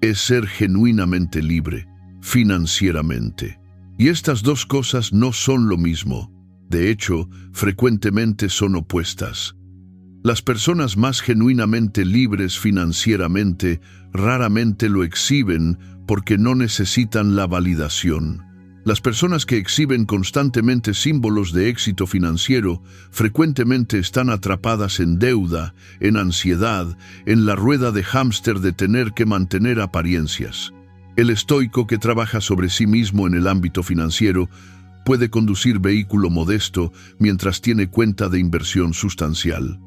es ser genuinamente libre, financieramente. Y estas dos cosas no son lo mismo. De hecho, frecuentemente son opuestas. Las personas más genuinamente libres financieramente raramente lo exhiben porque no necesitan la validación. Las personas que exhiben constantemente símbolos de éxito financiero frecuentemente están atrapadas en deuda, en ansiedad, en la rueda de hámster de tener que mantener apariencias. El estoico que trabaja sobre sí mismo en el ámbito financiero puede conducir vehículo modesto mientras tiene cuenta de inversión sustancial.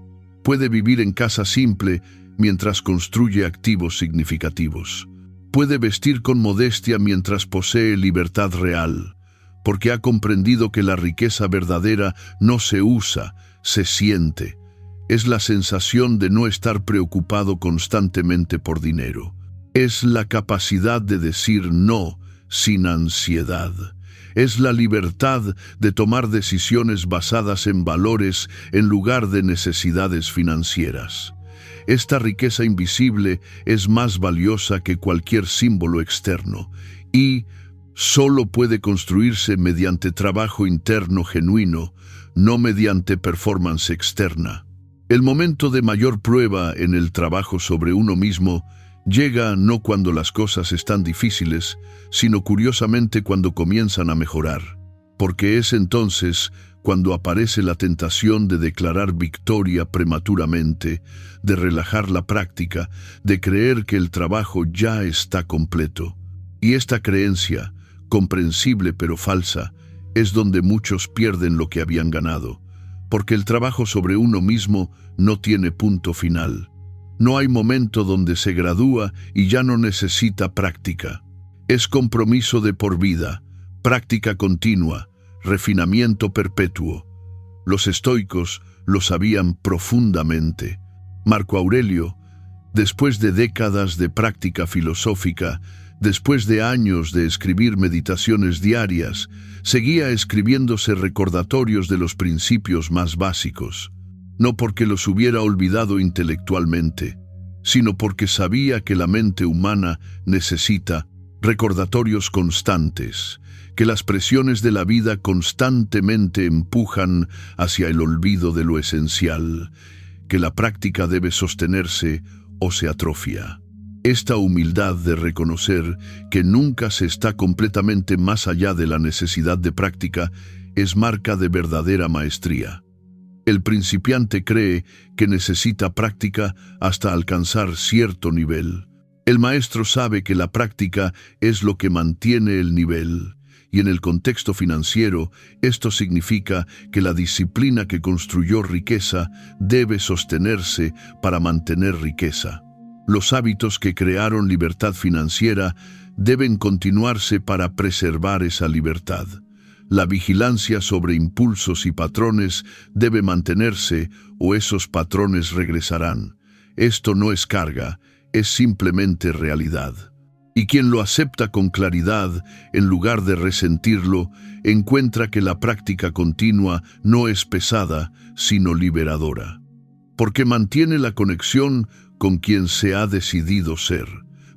Puede vivir en casa simple mientras construye activos significativos. Puede vestir con modestia mientras posee libertad real, porque ha comprendido que la riqueza verdadera no se usa, se siente. Es la sensación de no estar preocupado constantemente por dinero. Es la capacidad de decir no sin ansiedad. Es la libertad de tomar decisiones basadas en valores en lugar de necesidades financieras. Esta riqueza invisible es más valiosa que cualquier símbolo externo y solo puede construirse mediante trabajo interno genuino, no mediante performance externa. El momento de mayor prueba en el trabajo sobre uno mismo llega no cuando las cosas están difíciles, sino curiosamente cuando comienzan a mejorar, porque es entonces cuando aparece la tentación de declarar victoria prematuramente, de relajar la práctica, de creer que el trabajo ya está completo. Y esta creencia, comprensible pero falsa, es donde muchos pierden lo que habían ganado, porque el trabajo sobre uno mismo no tiene punto final. No hay momento donde se gradúa y ya no necesita práctica. Es compromiso de por vida, práctica continua, refinamiento perpetuo. Los estoicos lo sabían profundamente. Marco Aurelio, después de décadas de práctica filosófica, después de años de escribir meditaciones diarias, seguía escribiéndose recordatorios de los principios más básicos, no porque los hubiera olvidado intelectualmente, sino porque sabía que la mente humana necesita recordatorios constantes, que las presiones de la vida constantemente empujan hacia el olvido de lo esencial, que la práctica debe sostenerse o se atrofia. Esta humildad de reconocer que nunca se está completamente más allá de la necesidad de práctica es marca de verdadera maestría. El principiante cree que necesita práctica hasta alcanzar cierto nivel. El maestro sabe que la práctica es lo que mantiene el nivel, y en el contexto financiero, esto significa que la disciplina que construyó riqueza debe sostenerse para mantener riqueza. Los hábitos que crearon libertad financiera deben continuarse para preservar esa libertad. La vigilancia sobre impulsos y patrones debe mantenerse o esos patrones regresarán. Esto no es carga, es simplemente realidad. Y quien lo acepta con claridad, en lugar de resentirlo, encuentra que la práctica continua no es pesada, sino liberadora. Porque mantiene la conexión con quien se ha decidido ser.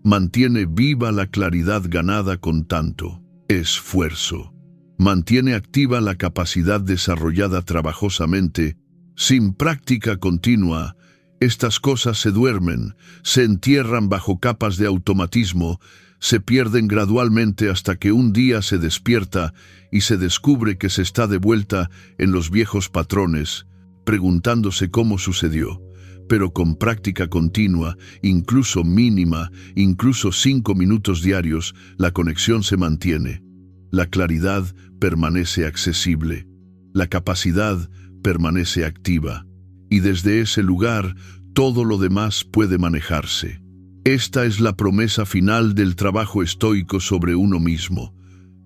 Mantiene viva la claridad ganada con tanto esfuerzo. Mantiene activa la capacidad desarrollada trabajosamente. Sin práctica continua, estas cosas se duermen, se entierran bajo capas de automatismo, se pierden gradualmente hasta que un día se despierta y se descubre que se está de vuelta en los viejos patrones, preguntándose cómo sucedió. Pero con práctica continua, incluso mínima, incluso 5 minutos diarios, la conexión se mantiene. La claridad permanece accesible. La capacidad permanece activa. Y desde ese lugar, todo lo demás puede manejarse. Esta es la promesa final del trabajo estoico sobre uno mismo.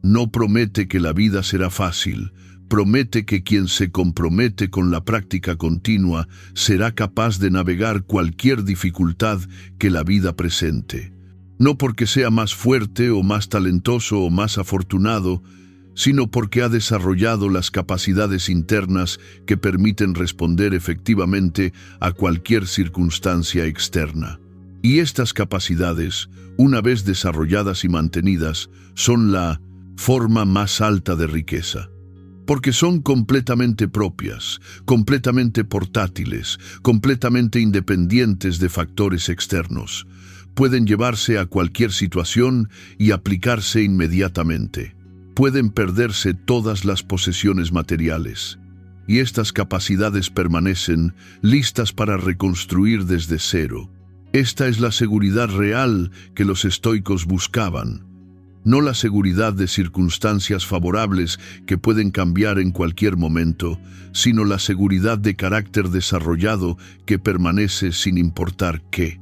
No promete que la vida será fácil, promete que quien se compromete con la práctica continua será capaz de navegar cualquier dificultad que la vida presente. No porque sea más fuerte o más talentoso o más afortunado, sino porque ha desarrollado las capacidades internas que permiten responder efectivamente a cualquier circunstancia externa. Y estas capacidades, una vez desarrolladas y mantenidas, son la forma más alta de riqueza. Porque son completamente propias, completamente portátiles, completamente independientes de factores externos. Pueden llevarse a cualquier situación y aplicarse inmediatamente. Pueden perderse todas las posesiones materiales. Y estas capacidades permanecen listas para reconstruir desde cero. Esta es la seguridad real que los estoicos buscaban. No la seguridad de circunstancias favorables que pueden cambiar en cualquier momento, sino la seguridad de carácter desarrollado que permanece sin importar qué.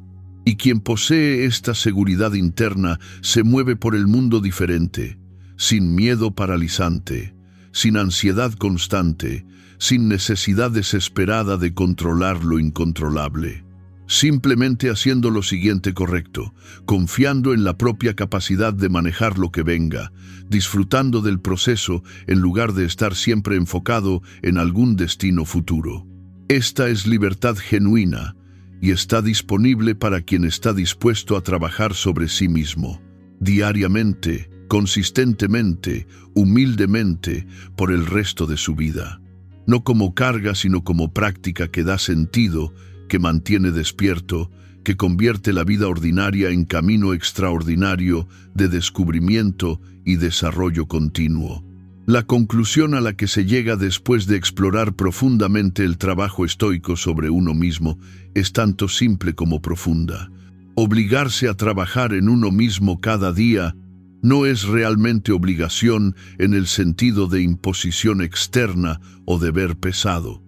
Y quien posee esta seguridad interna se mueve por el mundo diferente, sin miedo paralizante, sin ansiedad constante, sin necesidad desesperada de controlar lo incontrolable. Simplemente haciendo lo siguiente correcto, confiando en la propia capacidad de manejar lo que venga, disfrutando del proceso en lugar de estar siempre enfocado en algún destino futuro. Esta es libertad genuina y está disponible para quien está dispuesto a trabajar sobre sí mismo, diariamente, consistentemente, humildemente, por el resto de su vida. No como carga, sino como práctica que da sentido, que mantiene despierto, que convierte la vida ordinaria en camino extraordinario de descubrimiento y desarrollo continuo. La conclusión a la que se llega después de explorar profundamente el trabajo estoico sobre uno mismo es tanto simple como profunda. Obligarse a trabajar en uno mismo cada día no es realmente obligación en el sentido de imposición externa o deber pesado.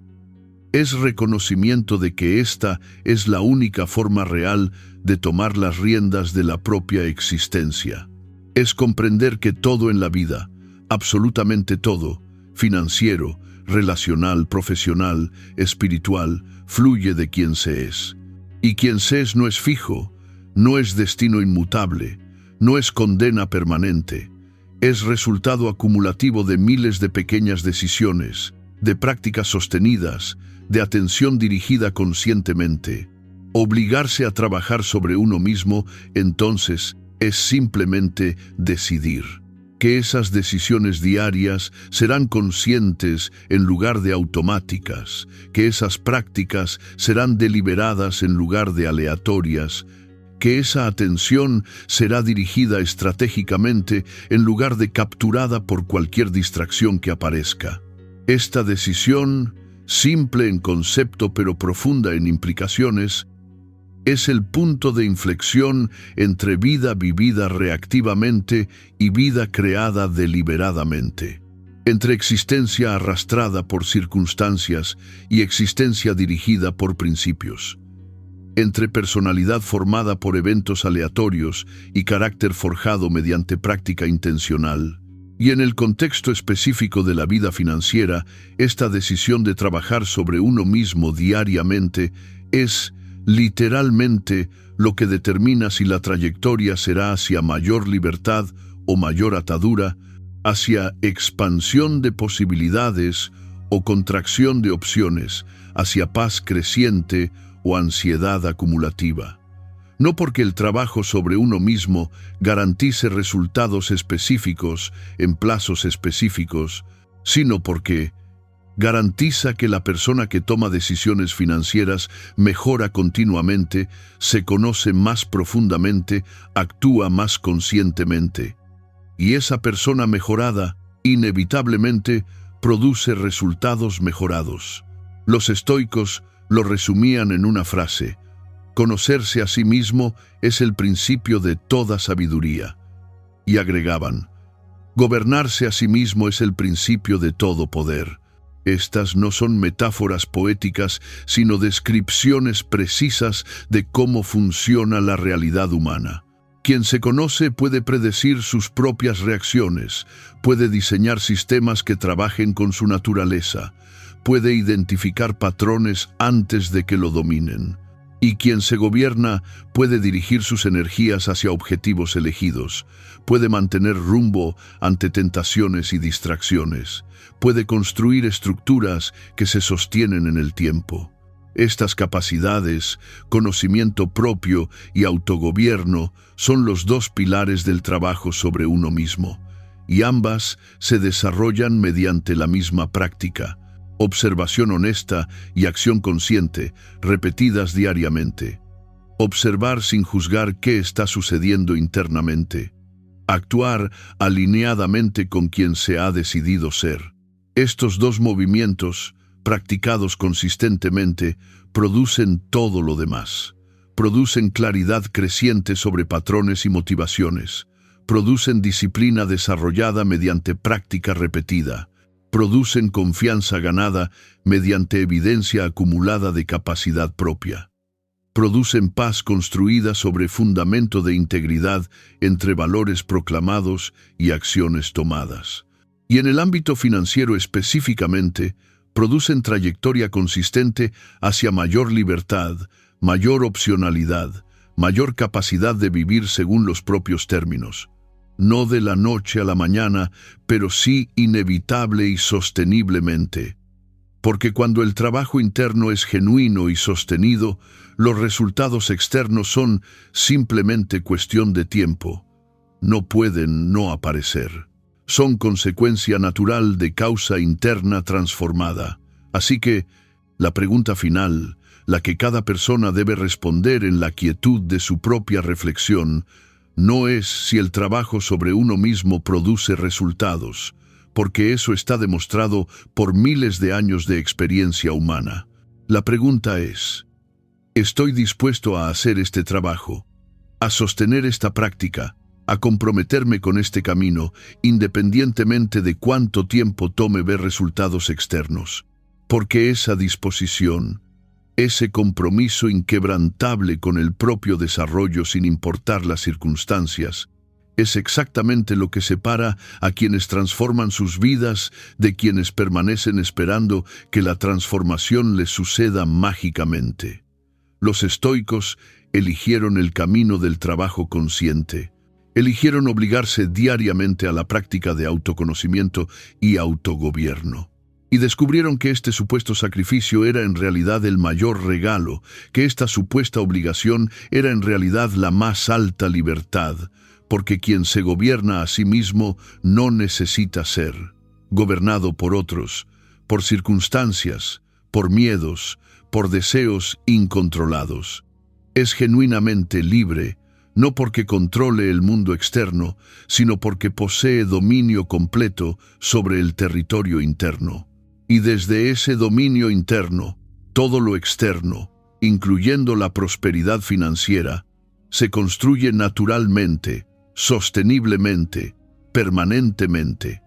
Es reconocimiento de que esta es la única forma real de tomar las riendas de la propia existencia. Es comprender que todo en la vida, absolutamente todo, financiero, relacional, profesional, espiritual, fluye de quien se es. Y quien se es no es fijo, no es destino inmutable, no es condena permanente, es resultado acumulativo de miles de pequeñas decisiones, de prácticas sostenidas, de atención dirigida conscientemente. Obligarse a trabajar sobre uno mismo, entonces, es simplemente decidir. Que esas decisiones diarias serán conscientes en lugar de automáticas, que esas prácticas serán deliberadas en lugar de aleatorias, que esa atención será dirigida estratégicamente en lugar de capturada por cualquier distracción que aparezca. Esta decisión, simple en concepto pero profunda en implicaciones, es el punto de inflexión entre vida vivida reactivamente y vida creada deliberadamente, entre existencia arrastrada por circunstancias y existencia dirigida por principios, entre personalidad formada por eventos aleatorios y carácter forjado mediante práctica intencional. Y en el contexto específico de la vida financiera, esta decisión de trabajar sobre uno mismo diariamente es, literalmente, lo que determina si la trayectoria será hacia mayor libertad o mayor atadura, hacia expansión de posibilidades o contracción de opciones, hacia paz creciente o ansiedad acumulativa. No porque el trabajo sobre uno mismo garantice resultados específicos en plazos específicos, sino porque garantiza que la persona que toma decisiones financieras mejora continuamente, se conoce más profundamente, actúa más conscientemente. Y esa persona mejorada, inevitablemente, produce resultados mejorados. Los estoicos lo resumían en una frase: conocerse a sí mismo es el principio de toda sabiduría. Y agregaban: gobernarse a sí mismo es el principio de todo poder. Estas no son metáforas poéticas, sino descripciones precisas de cómo funciona la realidad humana. Quien se conoce puede predecir sus propias reacciones, puede diseñar sistemas que trabajen con su naturaleza, puede identificar patrones antes de que lo dominen. Y quien se gobierna puede dirigir sus energías hacia objetivos elegidos, puede mantener rumbo ante tentaciones y distracciones, puede construir estructuras que se sostienen en el tiempo. Estas capacidades, conocimiento propio y autogobierno, son los dos pilares del trabajo sobre uno mismo, y ambas se desarrollan mediante la misma práctica: observación honesta y acción consciente, repetidas diariamente. observar sin juzgar qué está sucediendo internamente, actuar alineadamente con quien se ha decidido ser. Estos dos movimientos, practicados consistentemente, producen todo lo demás. Producen claridad creciente sobre patrones y motivaciones. Producen disciplina desarrollada mediante práctica repetida. Producen confianza ganada mediante evidencia acumulada de capacidad propia. Producen paz construida sobre fundamento de integridad entre valores proclamados y acciones tomadas. Y en el ámbito financiero específicamente, producen trayectoria consistente hacia mayor libertad, mayor opcionalidad, mayor capacidad de vivir según los propios términos. No de la noche a la mañana, pero sí inevitable y sosteniblemente. Porque cuando el trabajo interno es genuino y sostenido, los resultados externos son simplemente cuestión de tiempo. No pueden no aparecer. Son consecuencia natural de causa interna transformada. Así que, la pregunta final, la que cada persona debe responder en la quietud de su propia reflexión, no es si el trabajo sobre uno mismo produce resultados, porque eso está demostrado por miles de años de experiencia humana. La pregunta es, ¿estoy dispuesto a hacer este trabajo, a sostener esta práctica, a comprometerme con este camino, independientemente de cuánto tiempo tome ver resultados externos? Porque esa disposición, ese compromiso inquebrantable con el propio desarrollo sin importar las circunstancias, es exactamente lo que separa a quienes transforman sus vidas de quienes permanecen esperando que la transformación les suceda mágicamente. Los estoicos eligieron el camino del trabajo consciente. Eligieron obligarse diariamente a la práctica de autoconocimiento y autogobierno. Y descubrieron que este supuesto sacrificio era en realidad el mayor regalo, que esta supuesta obligación era en realidad la más alta libertad, porque quien se gobierna a sí mismo no necesita ser gobernado por otros, por circunstancias, por miedos, por deseos incontrolados. Es genuinamente libre, no porque controle el mundo externo, sino porque posee dominio completo sobre el territorio interno. Y desde ese dominio interno, todo lo externo, incluyendo la prosperidad financiera, se construye naturalmente, sosteniblemente, permanentemente.